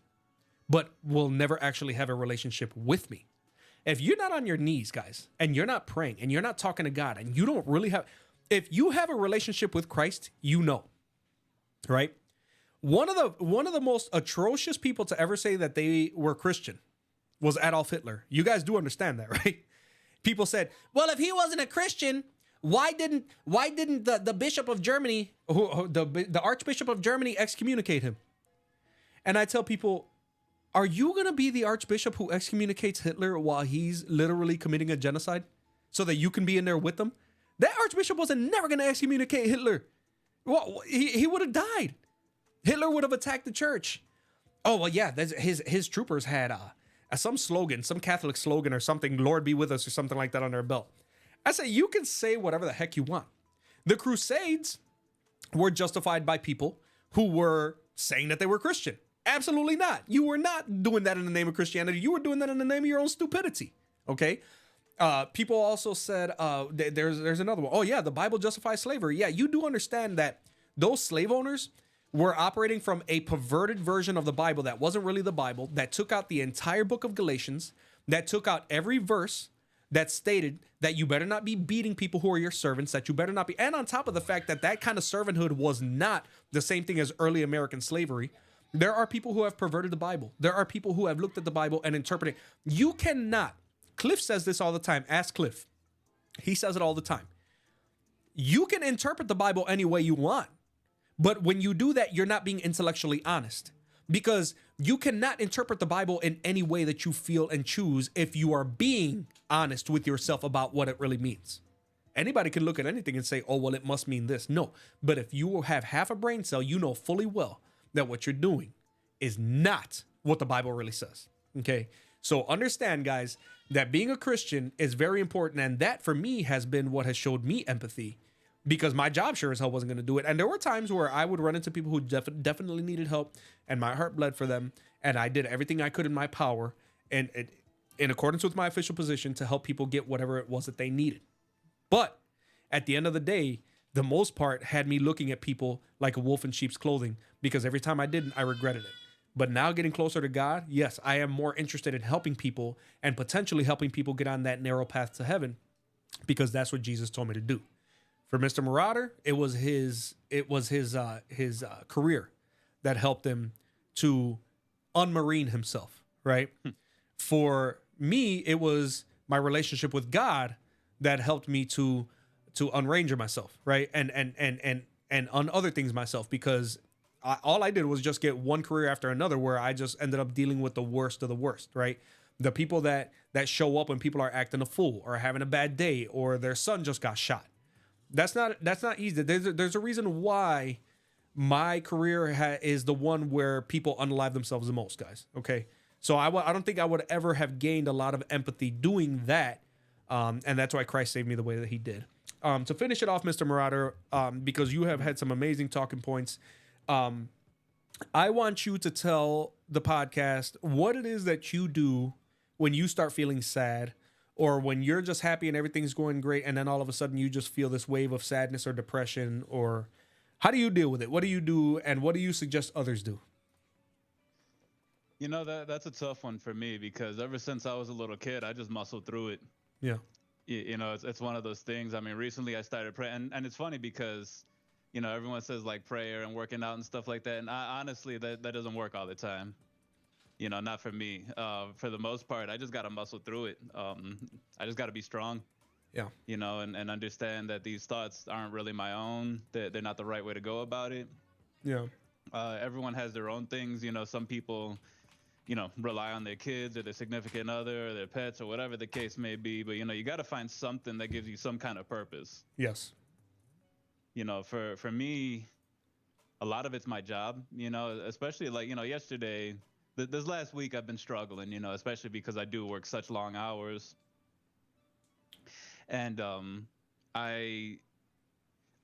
S1: but will never actually have a relationship with me. If you're not on your knees, guys, and you're not praying and you're not talking to God and you don't really have, if you have a relationship with Christ, you know, right? One of the most atrocious people to ever say that they were Christian was Adolf Hitler. You guys do understand that, right? People said, well, if he wasn't a Christian, why didn't the Bishop of Germany, the Archbishop of Germany excommunicate him? And I tell people, are you going to be the Archbishop who excommunicates Hitler while he's literally committing a genocide so that you can be in there with them? That Archbishop wasn't never going to excommunicate Hitler. Well, he would have died. Hitler would have attacked the church. Oh, well, yeah, his troopers had some slogan, some Catholic slogan or something, Lord be with us or something like that on their belt. I say, you can say whatever the heck you want. The Crusades were justified by people who were saying that they were Christian. Absolutely not. You were not doing that in the name of Christianity. You were doing that in the name of your own stupidity. Okay. People also said, there's another one. Oh yeah, the Bible justifies slavery. Yeah, you do understand that those slave owners were operating from a perverted version of the Bible that wasn't really the Bible, that took out the entire book of Galatians, that took out every verse that stated that you better not be beating people who are your servants, that you better not be, and on top of the fact that that kind of servanthood was not the same thing as early American slavery. There are people who have perverted the Bible. There are people who have looked at the Bible and interpreted it. You cannot. Cliff says this all the time. Ask Cliff. He says it all the time. You can interpret the Bible any way you want. But when you do that, you're not being intellectually honest. Because you cannot interpret the Bible in any way that you feel and choose if you are being honest with yourself about what it really means. Anybody can look at anything and say, oh, well, it must mean this. No. But if you have half a brain cell, you know fully well that what you're doing is not what the Bible really says. Okay. So understand, guys, that being a Christian is very important. And that for me has been what has showed me empathy, because my job sure as hell wasn't going to do it. And there were times where I would run into people who definitely needed help and my heart bled for them. And I did everything I could in my power and in accordance with my official position to help people get whatever it was that they needed. But at the end of the day, the most part had me looking at people like a wolf in sheep's clothing, because every time I didn't, I regretted it. But now getting closer to God, yes, I am more interested in helping people and potentially helping people get on that narrow path to heaven, because that's what Jesus told me to do. For Mr. Marauder, it was his career that helped him to unmarine himself, right? For me, it was my relationship with God that helped me to unranger myself, right? And on other things myself, because all I did was just get one career after another where I just ended up dealing with the worst of the worst, right? The people that show up when people are acting a fool or having a bad day or their son just got shot. That's not easy. There's a reason why my career is the one where people unalive themselves the most, guys. Okay, so I don't think I would ever have gained a lot of empathy doing that, and that's why Christ saved me the way that He did. To finish it off, Mr. Marauder, because you have had some amazing talking points. I want you to tell the podcast what it is that you do when you start feeling sad, or when you're just happy and everything's going great, and then all of a sudden you just feel this wave of sadness or depression, or how do you deal with it? What do you do, and what do you suggest others do?
S2: You know, that's a tough one for me, because ever since I was a little kid, I just muscled through it.
S1: Yeah.
S2: You know, it's one of those things. I mean, recently I started praying, and it's funny because, you know, everyone says like prayer and working out and stuff like that, and honestly, that doesn't work all the time. You know, not for me. For the most part, I just got to muscle through it. I just got to be strong.
S1: Yeah.
S2: You know, and understand that these thoughts aren't really my own. They're not the right way to go about it.
S1: Yeah.
S2: Everyone has their own things. You know, some people, you know, rely on their kids or their significant other or their pets or whatever the case may be. But, you know, you got to find something that gives you some kind of purpose.
S1: Yes.
S2: You know, for me, a lot of it's my job, you know, especially like, you know, yesterday, this last week I've been struggling, you know, especially because I do work such long hours. And a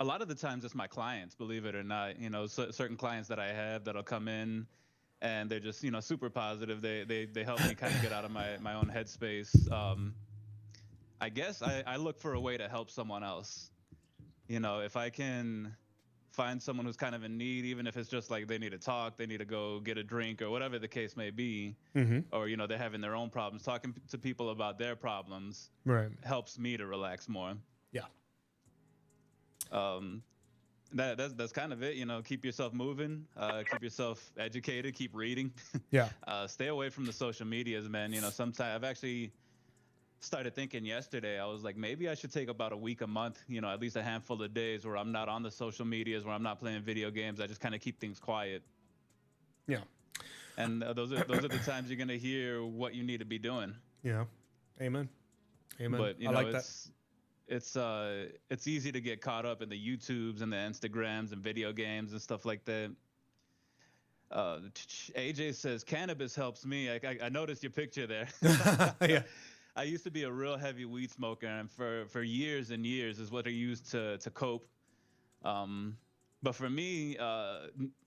S2: lot of the times it's my clients, believe it or not, you know, certain clients that I have that'll come in and they're just, you know, super positive. They help me kind of get out of my own headspace. I guess I look for a way to help someone else. You know, if I can find someone who's kind of in need, even if it's just like they need to talk, they need to go get a drink or whatever the case may be, or, you know, they're having their own problems, talking to people about their problems,
S1: right,
S2: helps me to relax more.
S1: Yeah.
S2: That's kind of it, you know, keep yourself moving, keep yourself educated, keep reading.
S1: Yeah.
S2: Stay away from the social medias, man. You know, sometimes I've actually started thinking yesterday, I was like, maybe I should take about a week, a month, you know, at least a handful of days where I'm not on the social medias, where I'm not playing video games. I just kind of keep things quiet.
S1: Yeah.
S2: And those are the times you're going to hear what you need to be doing.
S1: Yeah. Amen. Amen.
S2: But, you
S1: I
S2: know,
S1: like
S2: it's easy to get caught up in the YouTubes and the Instagrams and video games and stuff like that. AJ says, cannabis helps me. I noticed your picture there.
S1: Yeah.
S2: I used to be a real heavy weed smoker, and for years and years is what I used to cope. But for me,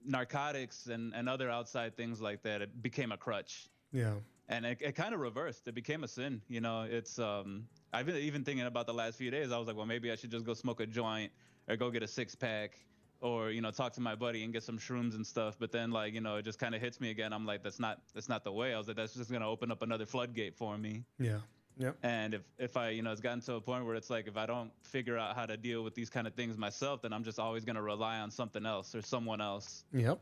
S2: narcotics and other outside things like that, it became a crutch.
S1: Yeah.
S2: And it kind of reversed. It became a sin. You know, it's I've been even thinking about the last few days. I was like, well, maybe I should just go smoke a joint or go get a 6-pack or, you know, talk to my buddy and get some shrooms and stuff. But then, like, you know, it just kind of hits me again. I'm like, that's not the way. I was like, that's just going to open up another floodgate for me.
S1: Yeah. Yep.
S2: And if I, you know, it's gotten to a point where it's like, if I don't figure out how to deal with these kind of things myself, then I'm just always going to rely on something else or someone else.
S1: Yep.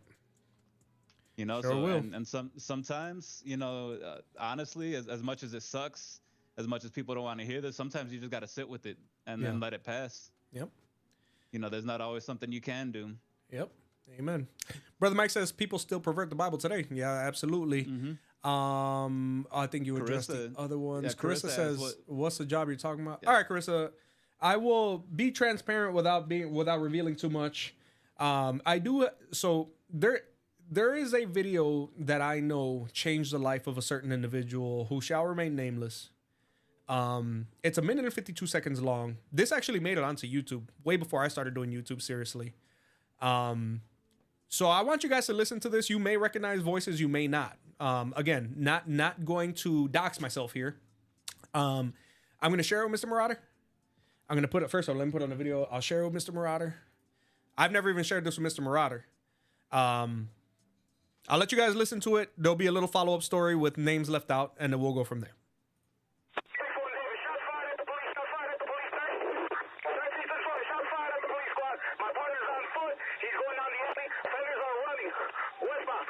S2: You know,
S1: Sure
S2: so
S1: will.
S2: and sometimes, you know, honestly, as much as it sucks, as much as people don't want to hear this, sometimes you just got to sit with it and then let it pass.
S1: Yep.
S2: You know, there's not always something you can do.
S1: Yep. Amen. Brother Mike says people still pervert the Bible today. Yeah, absolutely.
S2: Mm-hmm.
S1: I think you addressed the other ones.
S2: Yeah,
S1: Carissa says, "What's the job you're talking about?"
S2: Yeah.
S1: All right, Carissa, I will be transparent without revealing too much. I do. So there is a video that I know changed the life of a certain individual who shall remain nameless. It's 1 minute and 52 seconds long. This actually made it onto YouTube way before I started doing YouTube seriously. So I want you guys to listen to this. You may recognize voices, you may not. Again, not going to dox myself here. I'm going to share it with Mr. Marauder. I'm going to put it first. Let me put it on the video. I'll share it with Mr. Marauder. I've never even shared this with Mr. Marauder. I'll let you guys listen to it. There'll be a little follow-up story with names left out, and then we'll go from there.
S3: My partner's on foot. He's going down the alley. Fenders are running. Westbound.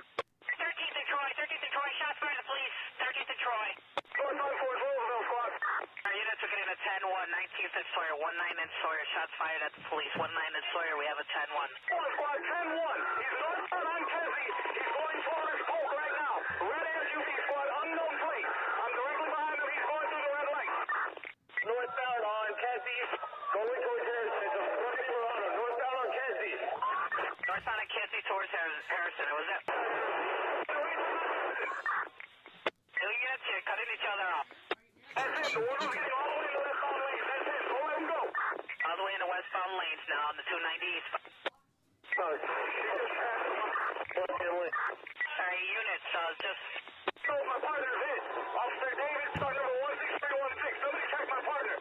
S3: Sawyer, 19 in Sawyer, shots fired at the police. 19 in Sawyer, we have a 10-1.
S4: Squad 10-1. He's northbound on Kedzie. He's going towards Polk right now. Red SUV squad, unknown plate. I'm directly behind him. He's going through the red light. Northbound on Kedzie. Going towards Harrison. Northbound on Kedzie.
S3: Northbound on Kedzie towards Harrison. It was that. Two units here, cutting each other off.
S4: That's it. The order's getting all the way to the westbound lanes. That's it. Go let him go.
S3: All the way in the westbound lanes now on the 290 east. Sorry, units, just...
S4: So my partner's hit. Officer David, start number 16316. Somebody check my partner.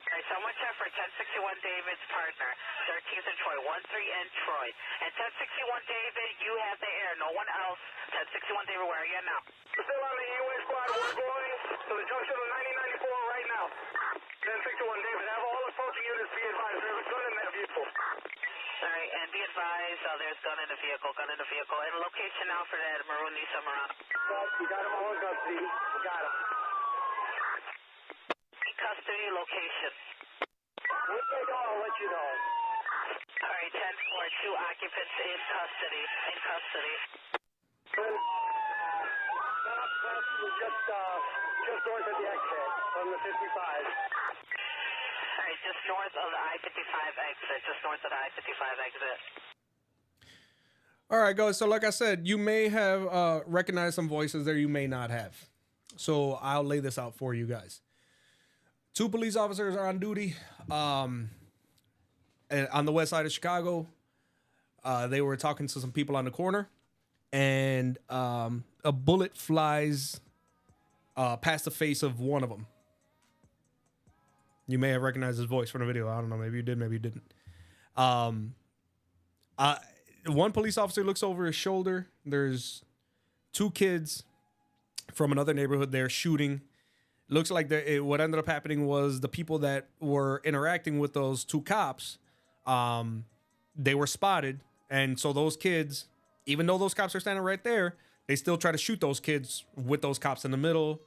S3: Alright, so much effort, 1061 David's partner. 13th and Troy, 13 and Troy. And 1061 David, you have the air, no one else. 1061 David, where are you now?
S4: Still on the UA squad. We're going to the junction of 9094 right now. 1061 David, have all approaching units be advised. There's a gun in that vehicle.
S3: Alright, and be advised, there's gun in the vehicle. And location now for that maroon Nissan Murano.
S4: We got him all in custody. We got him.
S3: Custody location.
S4: We'll take all, I'll let you know.
S3: Alright, 10-4, two occupants in custody.
S4: Just north of the exit from the 55.
S3: Alright, just north of the I-55 exit.
S1: All right, guys. So like I said, you may have recognized some voices there, you may not have. So I'll lay this out for you guys. Two police officers are on duty on the west side of Chicago. They were talking to some people on the corner, and a bullet flies past the face of one of them. You may have recognized his voice from the video. I don't know. Maybe you did. Maybe you didn't. One police officer looks over his shoulder. There's two kids from another neighborhood there shooting. Looks like what ended up happening was the people that were interacting with those two cops, they were spotted. And so those kids, even though those cops are standing right there, they still try to shoot those kids with those cops in the middle.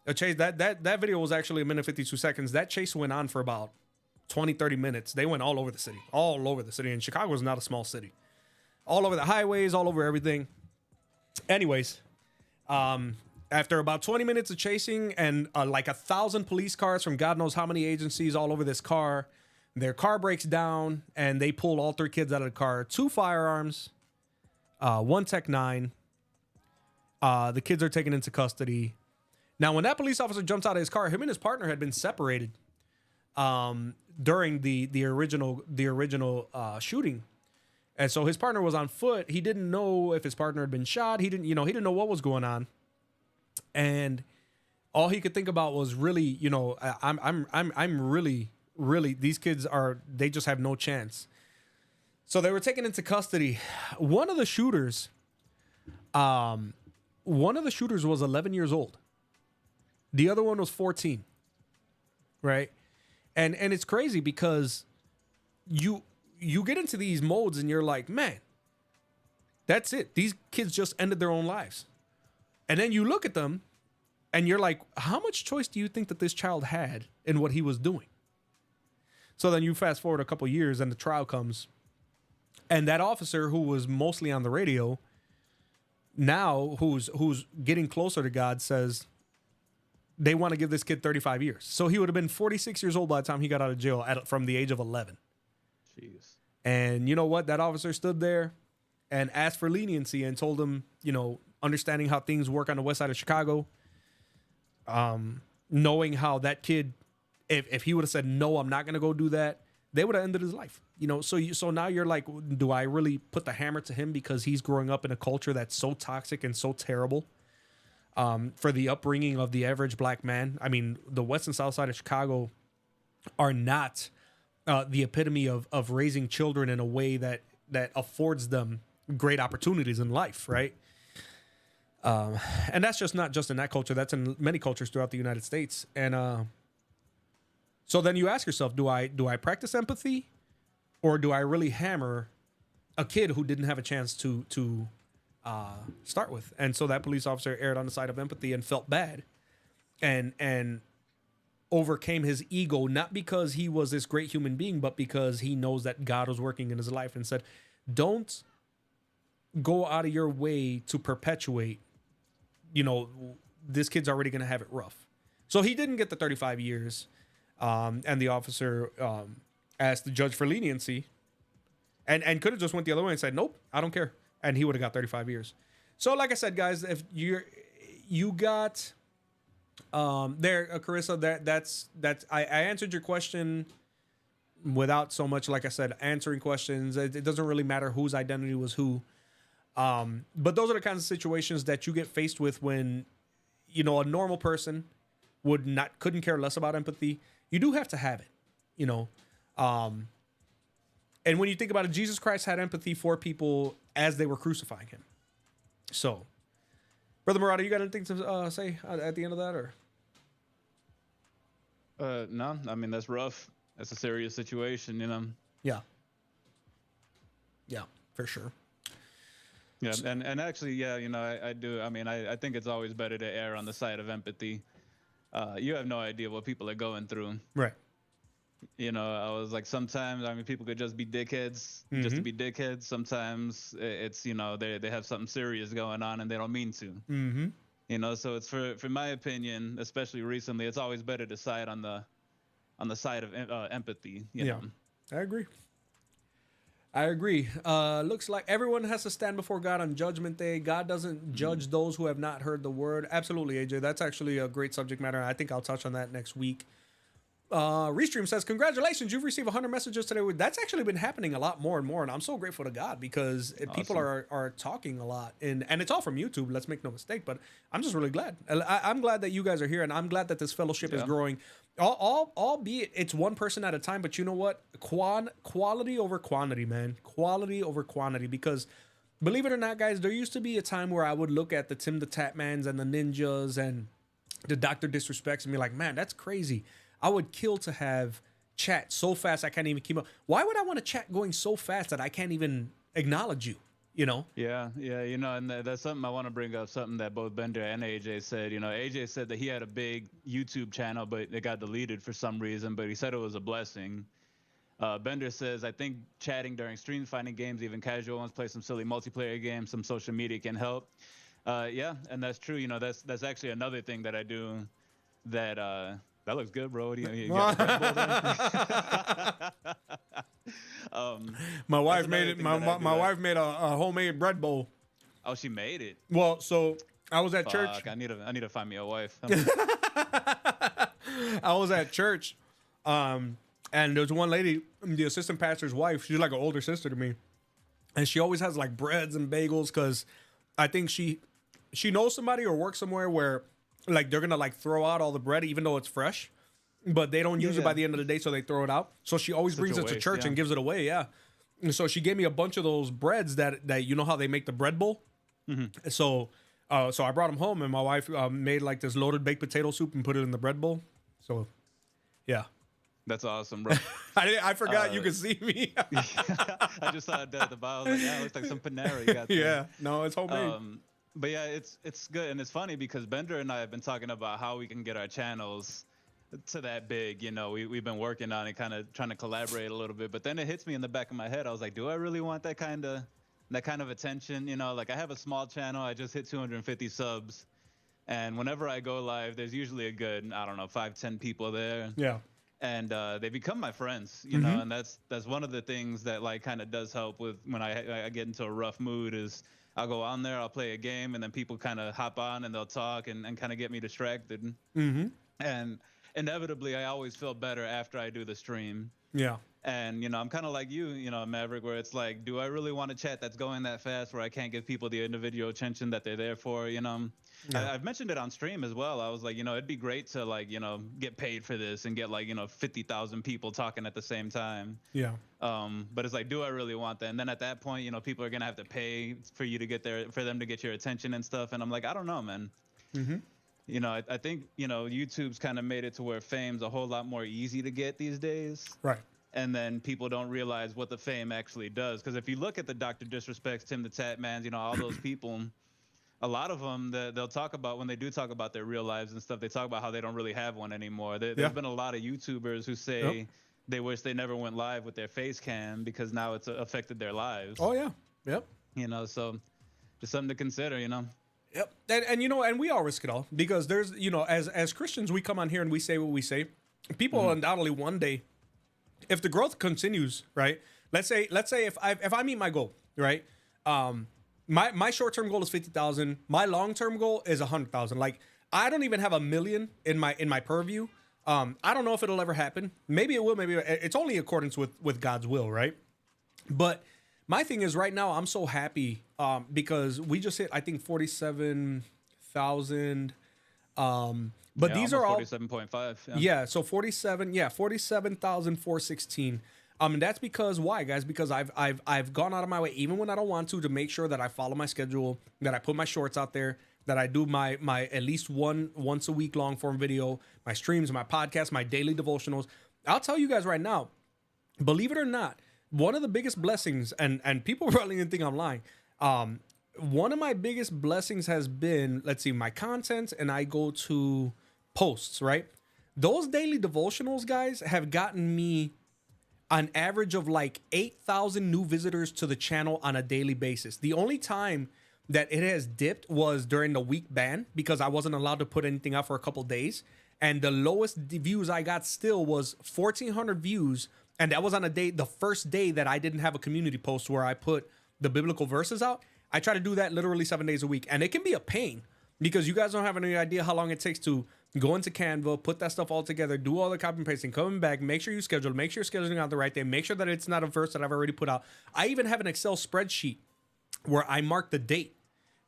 S1: A chase that video was actually 1 minute 52 seconds. That chase went on for about 20, 30 minutes. They went all over the city. And Chicago is not a small city. All over the highways, all over everything. Anyways, after about 20 minutes of chasing and like 1,000 police cars from God knows how many agencies all over this car, their car breaks down and they pull all three kids out of the car. 2 firearms, 1 Tech 9. The kids are taken into custody. Now, when that police officer jumps out of his car, him and his partner had been separated during the original shooting. And so his partner was on foot. He didn't know if his partner had been shot. He didn't know what was going on. And all he could think about was really, I'm really, these kids they just have no chance. So they were taken into custody. One of the shooters was 11 years old. The other one was 14. Right. And it's crazy because you get into these modes and you're like, man, that's it. These kids just ended their own lives. And then you look at them and you're like, how much choice do you think that this child had in what he was doing? So then you fast forward a couple years and the trial comes. And that officer who was mostly on the radio, now who's getting closer to God, says they want to give this kid 35 years. So he would have been 46 years old by the time he got out of jail from the age of 11.
S2: Jeez.
S1: And you know what? That officer stood there and asked for leniency and told him, understanding how things work on the west side of Chicago, knowing how that kid, if he would have said, no, I'm not going to go do that, they would have ended his life. So now you're like, do I really put the hammer to him because he's growing up in a culture that's so toxic and so terrible for the upbringing of the average black man? I mean, the west and south side of Chicago are not the epitome of raising children in a way that affords them great opportunities in life, right? And that's just not just in that culture. That's in many cultures throughout the United States. And so then you ask yourself, do I practice empathy, or do I really hammer a kid who didn't have a chance to start with? And so that police officer erred on the side of empathy and felt bad, and overcame his ego, not because he was this great human being, but because he knows that God was working in his life, and said, don't go out of your way to perpetuate, this kid's already going to have it rough. So he didn't get the 35 years. And the officer asked the judge for leniency, and could have just went the other way and said, nope, I don't care. And he would have got 35 years. So like I said, guys, if you got there, Carissa, that's I answered your question without so much, like I said, answering questions. It doesn't really matter whose identity was who. But those are the kinds of situations that you get faced with when, a normal person couldn't care less about empathy. You do have to have it, and when you think about it, Jesus Christ had empathy for people as they were crucifying him. So, Brother Murata, you got anything to say at the end of that, or?
S2: No, I mean, that's rough. That's a serious situation,
S1: Yeah. Yeah, for sure.
S2: Yeah, and actually, yeah, I do. I mean, I think it's always better to err on the side of empathy. You have no idea what people are going through.
S1: Right.
S2: I was like, sometimes, people could just be dickheads, just to be dickheads. Sometimes it's, they have something serious going on and they don't mean to. Mm-hmm. So it's for my opinion, especially recently, it's always better to side on the side of empathy. You know?
S1: I agree. Looks like everyone has to stand before God on Judgment Day. God doesn't judge those who have not heard the word. Absolutely, AJ. That's actually a great subject matter. I think I'll touch on that next week. Restream says, congratulations, you've received 100 messages today. That's actually been happening a lot more and more, and I'm so grateful to God because people are talking a lot, and it's all from YouTube, let's make no mistake, but I'm just really glad. I'm glad that you guys are here, and I'm glad that this fellowship is growing, albeit it's one person at a time, but you know what? Quality over quantity, man. Quality over quantity, because believe it or not, guys, there used to be a time where I would look at the Tim the Tatmans and the Ninjas and the Dr. Disrespects and be like, man, that's crazy. I would kill to have chat so fast I can't even keep up. Why would I want to chat going so fast that I can't even acknowledge you?
S2: Yeah, and that's something I want to bring up, something that both Bender and AJ said. AJ said that he had a big YouTube channel, but it got deleted for some reason, but he said it was a blessing. Bender says, I think chatting during streams, finding games, even casual ones, play some silly multiplayer games, some social media can help. Yeah, and that's true. That's actually another thing that I do that that looks good, bro. You got the bread bowl there?
S1: My wife made it. My wife made a homemade bread bowl.
S2: Oh, she made it.
S1: Well, so I was at church.
S2: I need to find me a wife.
S1: I was at church, and there's one lady, the assistant pastor's wife. She's like an older sister to me, and she always has like breads and bagels because I think she knows somebody or works somewhere where, like, they're gonna like throw out all the bread even though it's fresh, but they don't use it by the end of the day, so they throw it out. So she always brings it to church and gives it away. Yeah, and so she gave me a bunch of those breads that how they make the bread bowl. Mm-hmm. So I brought them home, and my wife made like this loaded baked potato soup and put it in the bread bowl. So, yeah.
S2: That's awesome, bro.
S1: I forgot you could see me.
S2: I just saw it at the bottom. I was like, yeah, it looks like some Panera you got there.
S1: Yeah, no, it's homemade.
S2: But yeah, it's good, and it's funny because Bender and I have been talking about how we can get our channels to that big. We've been working on it, kind of trying to collaborate a little bit. But then it hits me in the back of my head. I was like, do I really want that kind of attention? Like, I have a small channel. I just hit 250 subs, and whenever I go live, there's usually a good, 5-10 people there.
S1: Yeah.
S2: And they become my friends, and that's one of the things that like kind of does help with when I get into a rough mood is I'll go on there, I'll play a game, and then people kind of hop on and they'll talk and kind of get me distracted. Mm-hmm. And inevitably, I always feel better after I do the stream.
S1: Yeah.
S2: And, I'm kind of like you, Maverick, where it's like, do I really want a chat that's going that fast where I can't give people the individual attention that they're there for, Yeah. I've mentioned it on stream as well. I was like, it'd be great to like, get paid for this and get like, 50,000 people talking at the same time.
S1: Yeah.
S2: But it's like, do I really want that? And then at that point, people are going to have to pay for them to get your attention and stuff. And I'm like, I don't know, man. Mm-hmm. I think, YouTube's kind of made it to where fame's a whole lot more easy to get these days.
S1: Right.
S2: And then people don't realize what the fame actually does. Because if you look at the Dr. Disrespects, Tim the Tatmans, all those people, a lot of them that they'll talk about when they do talk about their real lives and stuff, they talk about how they don't really have one anymore. There's been a lot of YouTubers who say they wish they never went live with their face cam because now it's affected their lives.
S1: Oh yeah. Yep.
S2: You know, so just something to consider, you know.
S1: Yep. And you know, and we all risk it all because there's, you know, as Christians, we come on here and we say what we say. People undoubtedly one day, if the growth continues, right? Let's say if I meet my goal, right? My short-term goal is 50,000. My long-term goal is 100,000. Like, I don't even have 1 million in my purview. I don't know if it'll ever happen. Maybe it will. Maybe it's only accordance with God's will, right? But my thing is right now I'm so happy because we just hit I think 47,000. But these are all
S2: 47.5.
S1: Yeah, so 47,416. And that's because why, guys? Because I've gone out of my way, even when I don't want to make sure that I follow my schedule, that I put my shorts out there, that I do my at least once a week long form video, my streams, my podcast, my daily devotionals. I'll tell you guys right now, believe it or not, one of the biggest blessings, and people probably didn't think I'm lying. One of my biggest blessings has been, let's see, my content, and I go to posts, right? Those daily devotionals, guys, have gotten me an average of like 8,000 new visitors to the channel on a daily basis. The only time that it has dipped was during the week ban because I wasn't allowed to put anything out for a couple days. And the lowest views I got still was 1,400 views. And that was on the first day that I didn't have a community post where I put the biblical verses out. I try to do that literally 7 days a week. And it can be a pain because you guys don't have any idea how long it takes to go into Canva, put that stuff all together, do all the copy and pasting, coming back, make sure you schedule, make sure you're scheduling out the right day, make sure that it's not a verse that I've already put out. I even have an Excel spreadsheet where I mark the date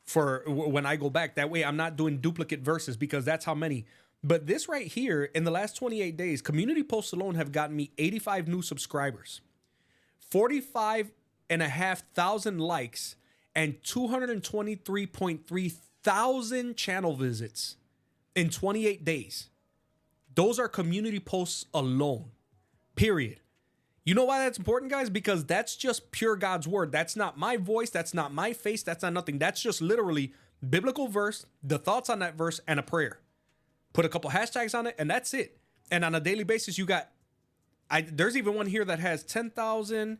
S1: for when I go back. That way I'm not doing duplicate verses because that's how many. But this right here, in the last 28 days, community posts alone have gotten me 85 new subscribers, 45,500 likes, and 223.3 thousand channel visits in 28 days. Those are community posts alone, period. You know why that's important, guys? Because that's just pure God's word. That's not my voice. That's not my face. That's not nothing. That's just literally biblical verse, the thoughts on that verse, and a prayer. Put a couple hashtags on it, and that's it. And on a daily basis, you got, there's even one here that has 10,000,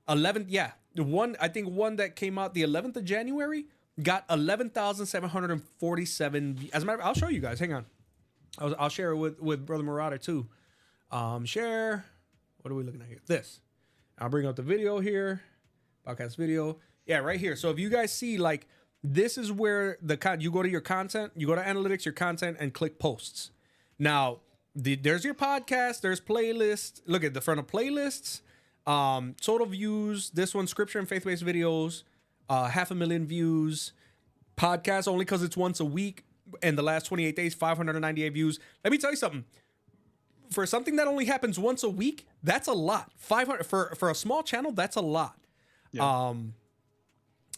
S1: 11, yeah. I think one that came out the 11th of January got 11,747. As a matter of fact, I'll show you guys. Hang on. I'll share it with Brother Marauder too. Share. What are we looking at here? This. I'll bring up the video here. Podcast video. Yeah, right here. So if you guys see, like, this is where you go to your content, you go to analytics, your content, and click posts. Now, there's your podcast. There's playlists. Look at the front of playlists. Total views. This one, scripture and faith-based videos. 500,000 views. Podcast only because it's once a week. In the last 28 days, 598 views. Let me tell you something. For something that only happens once a week, that's a lot. 500 for a small channel, that's a lot. Yeah.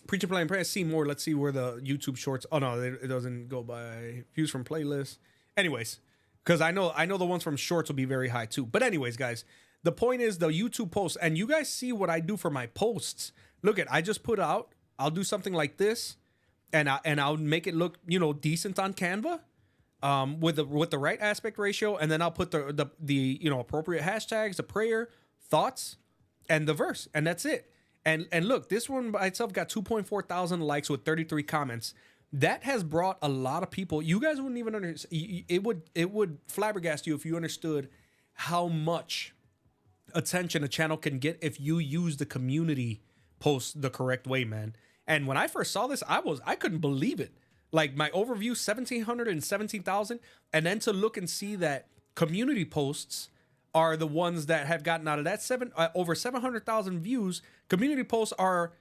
S1: Preacher Playing Prayer, see more. Let's see where the YouTube shorts. Oh no, it doesn't go by views from playlists. Anyways, because I know the ones from shorts will be very high too. But anyways, guys, the point is the YouTube posts, and you guys see what I do for my posts. Look I just put out. I'll do something like this, and I'll make it look decent on Canva. With the right aspect ratio, and then I'll put the appropriate hashtags, the prayer, thoughts, and the verse, and that's it. And look, this one by itself got 2.4 thousand likes with 33 comments. That has brought a lot of people. You guys wouldn't even understand. It would flabbergast you if you understood how much attention a channel can get if you use the community posts the correct way, man. And when I first saw this, I couldn't believe it. Like my overview, 1,700 and 17,000. And then to look and see that community posts are the ones that have gotten out of that over 700,000 views. Community posts are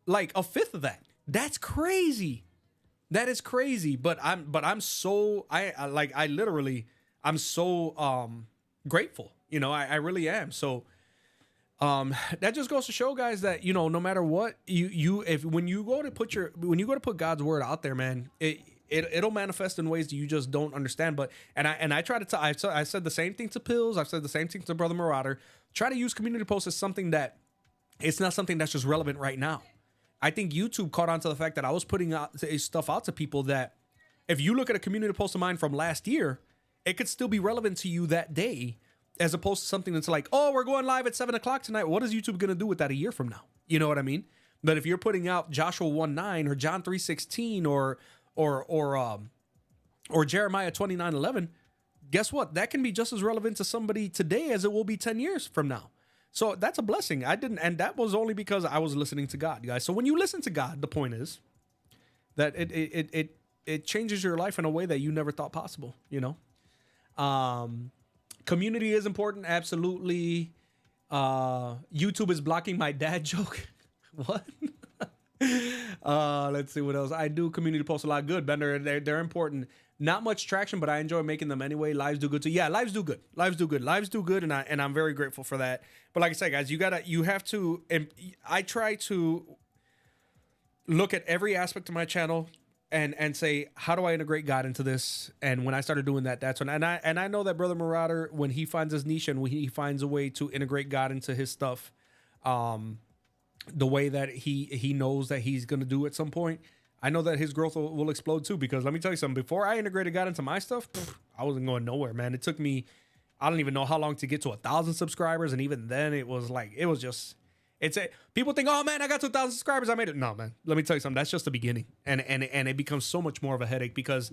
S1: like a fifth of that. That's crazy. That is crazy. But I'm so grateful. I really am. So that just goes to show, guys, that no matter what when you go to put God's word out there, man, it'll manifest in ways that you just don't understand. But I try to I said the same thing to Pills. I've said the same thing to Brother Marauder. Try to use community posts as something that it's not something that's just relevant right now. I think YouTube caught on to the fact that I was putting out stuff out to people that if you look at a community post of mine from last year, it could still be relevant to you that day, as opposed to something that's like, oh, we're going live at 7:00 tonight. What is YouTube going to do with that a year from now? You know what I mean? But if you're putting out Joshua 1:9 or John 3:16 or Jeremiah 29:11, guess what? That can be just as relevant to somebody today as it will be 10 years from now. So that's a blessing. And that was only because I was listening to God, guys. So when you listen to God, the point is that it changes your life in a way that you never thought possible, you know? Community is important, absolutely. YouTube is blocking my dad joke. What? Let's see what else. I do community posts a lot. Good, Bender. They're important. Not much traction, but I enjoy making them anyway. Lives do good too. Yeah, lives do good. Lives do good. Lives do good, and I'm very grateful for that. But like I said, guys, you have to. And I try to look at every aspect of my channel and say, how do I integrate God into this? And when I started doing that, that's when. And I know that Brother Marauder, when he finds his niche and when he finds a way to integrate God into his stuff, the way that he knows that he's going to do at some point, I know that his growth will explode too. Because let me tell you something, before I integrated God into my stuff, I wasn't going nowhere, man. It took me, I don't even know how long to get to 1,000 subscribers. And even then people think, oh man, I got to 1,000 subscribers, I made it. No, man, let me tell you something. That's just the beginning. And it becomes so much more of a headache because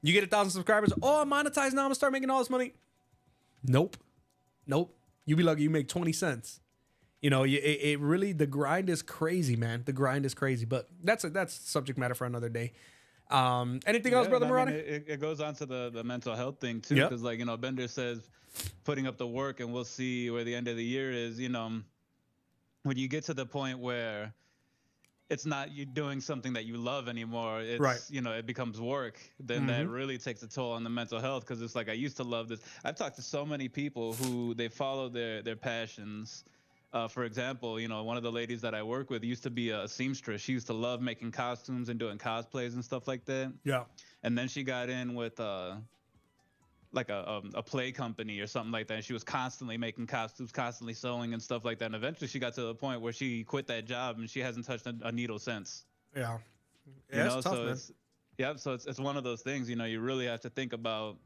S1: you get 1,000 subscribers. Oh, I'm monetized now, I'm gonna start making all this money. Nope. You be lucky you make 20 cents. You know, it really, the grind is crazy, man. The grind is crazy, but that's subject matter for another day. Anything else, Brother Marauder?
S2: It goes on to the mental health thing too, because like, you know, Bender says putting up the work and we'll see where the end of the year is. You know, when you get to the point where it's not you doing something that you love anymore, it's right. You know, it becomes work, then that really takes a toll on the mental health. Because it's like, I used to love this. I've talked to so many people who they follow their passions. For example, you know, one of the ladies that I work with used to be a seamstress. She used to love making costumes and doing cosplays and stuff like that. Yeah. And then she got in with like a play company or something like that. And she was constantly making costumes, constantly sewing and stuff like that. And eventually she got to the point where she quit that job and she hasn't touched a needle since. Yeah. Yeah, it's tough, man. So it's one of those things, you know, you really have to think about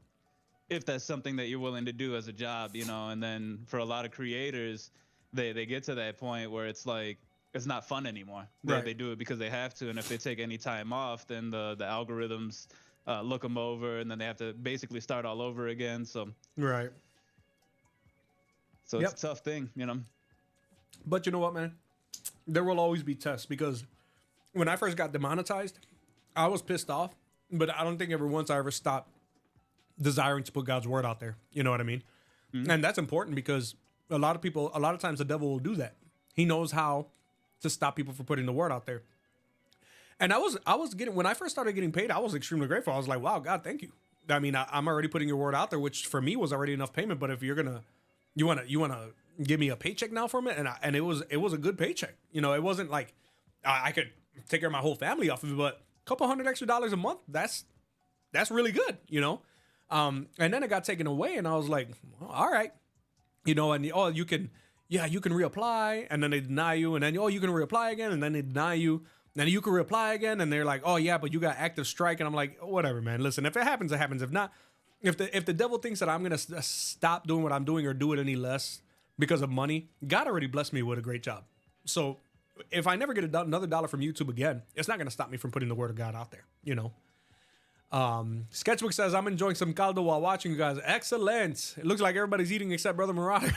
S2: if that's something that you're willing to do as a job, you know. And then for a lot of creators, they get to that point where it's like it's not fun anymore. They do it because they have to, and if they take any time off, then the algorithms look them over, and then they have to basically start all over again. So it's a tough thing, you know.
S1: But you know what, man? There will always be tests, because when I first got demonetized, I was pissed off, but I don't think ever once I ever stopped desiring to put God's word out there. You know what I mean? And that's important, because a lot of times the devil will do that. He knows how to stop people from putting the word out there. And I was getting, when I first started getting paid, I was extremely grateful. I was like, wow, God, thank you. I mean, I'm already putting your word out there, which for me was already enough payment. But if you want to give me a paycheck now from it, and it was a good paycheck. You know, it wasn't like I could take care of my whole family off of it, but a couple $100 extra a month, that's really good, you know. And then it got taken away, and I was like, well, all right. You know, and you can reapply, and then they deny you, and then you can reapply again, and then they deny you, then you can reapply again, and they're like, oh yeah, but you got active strike, and I'm like, whatever, man. Listen, if it happens, it happens. If not, if the devil thinks that I'm gonna stop doing what I'm doing or do it any less because of money, God already blessed me with a great job. So if I never get another dollar from YouTube again, it's not gonna stop me from putting the word of God out there, you know. Sketchbook says, I'm enjoying some caldo while watching you guys. Excellent. It looks like everybody's eating except Brother Marauder.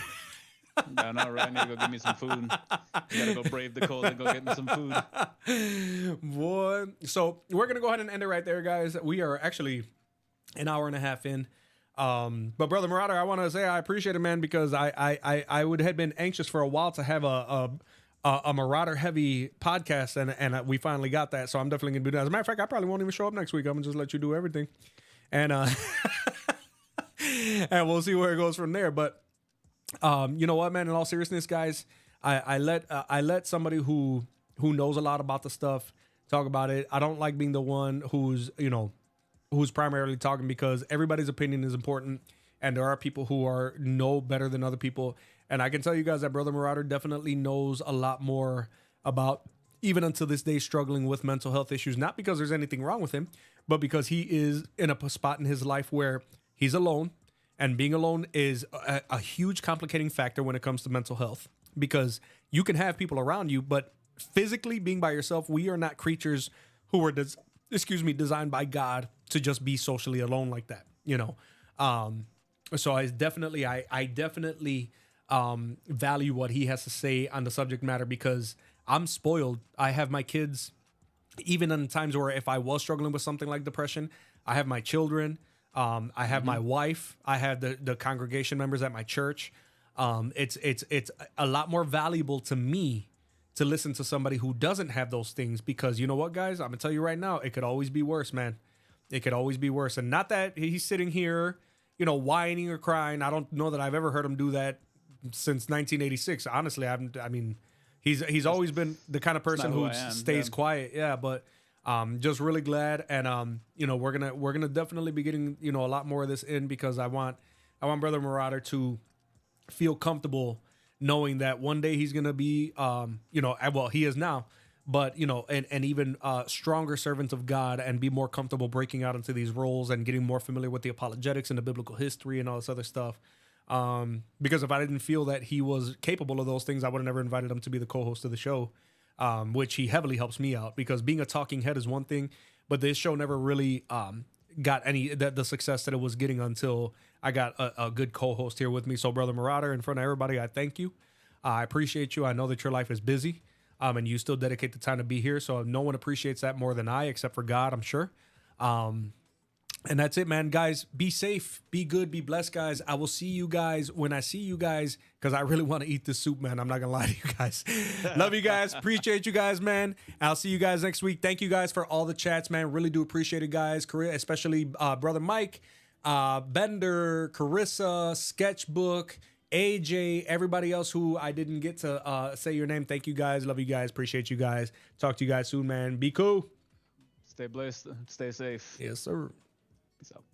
S2: No, right. I need to go get me some food. I gotta go brave the cold and go get me some food.
S1: Boy. So we're gonna go ahead and end it right there, guys. We are actually an hour and a half in. But Brother Marauder, I want to say I appreciate it, man, because I would have been anxious for a while to have a Marauder heavy podcast, and we finally got that. So I'm definitely gonna do that. As a matter of fact, I probably won't even show up next week. I'm gonna just let you do everything, and and we'll see where it goes from there. But you know what, man? In all seriousness, guys, I let somebody who knows a lot about the stuff talk about it. I don't like being the one who's primarily talking, because everybody's opinion is important, and there are people who know better than other people. And I can tell you guys that Brother Marauder definitely knows a lot more about even until this day, struggling with mental health issues, not because there's anything wrong with him, but because he is in a spot in his life where he's alone. And being alone is a huge complicating factor when it comes to mental health, because you can have people around you, but physically being by yourself, we are not creatures who were, designed by God to just be socially alone like that, you know? So I definitely value what he has to say on the subject matter, because I'm spoiled. I have my kids, even in times where if I was struggling with something like depression, I have my children. I have my wife. I have the congregation members at my church. It's a lot more valuable to me to listen to somebody who doesn't have those things, because you know what, guys, I'm gonna tell you right now, it could always be worse, man. It could always be worse. And not that he's sitting here, you know, whining or crying. I don't know that I've ever heard him do that since 1986. Honestly, he's always been the kind of person who stays quiet. Yeah, but just really glad, and you know, we're gonna definitely be getting, you know, a lot more of this in, because I want Brother Marauder to feel comfortable knowing that one day he's gonna be, you know, well, he is now, but you know, and even stronger servant of God, and be more comfortable breaking out into these roles and getting more familiar with the apologetics and the biblical history and all this other stuff. Because if I didn't feel that he was capable of those things, I would have never invited him to be the co-host of the show. Which he heavily helps me out, because being a talking head is one thing, but this show never really got the success that it was getting until I got a good co-host here with me. So, Brother Marauder, in front of everybody, I thank you. I appreciate you. I know that your life is busy, and you still dedicate the time to be here. So no one appreciates that more than I, except for God, I'm sure. And that's it, man. Guys, be safe, be good, be blessed, guys. I will see you guys when I see you guys, because I really want to eat this soup, man. I'm not going to lie to you guys. Love you guys. Appreciate you guys, man. I'll see you guys next week. Thank you guys for all the chats, man. Really do appreciate it, guys. Especially Brother Mike, Bender, Carissa, Sketchbook, AJ, everybody else who I didn't get to say your name. Thank you, guys. Love you guys. Appreciate you guys. Talk to you guys soon, man. Be cool.
S2: Stay blessed. Stay safe.
S1: Yes, sir.
S2: Peace out.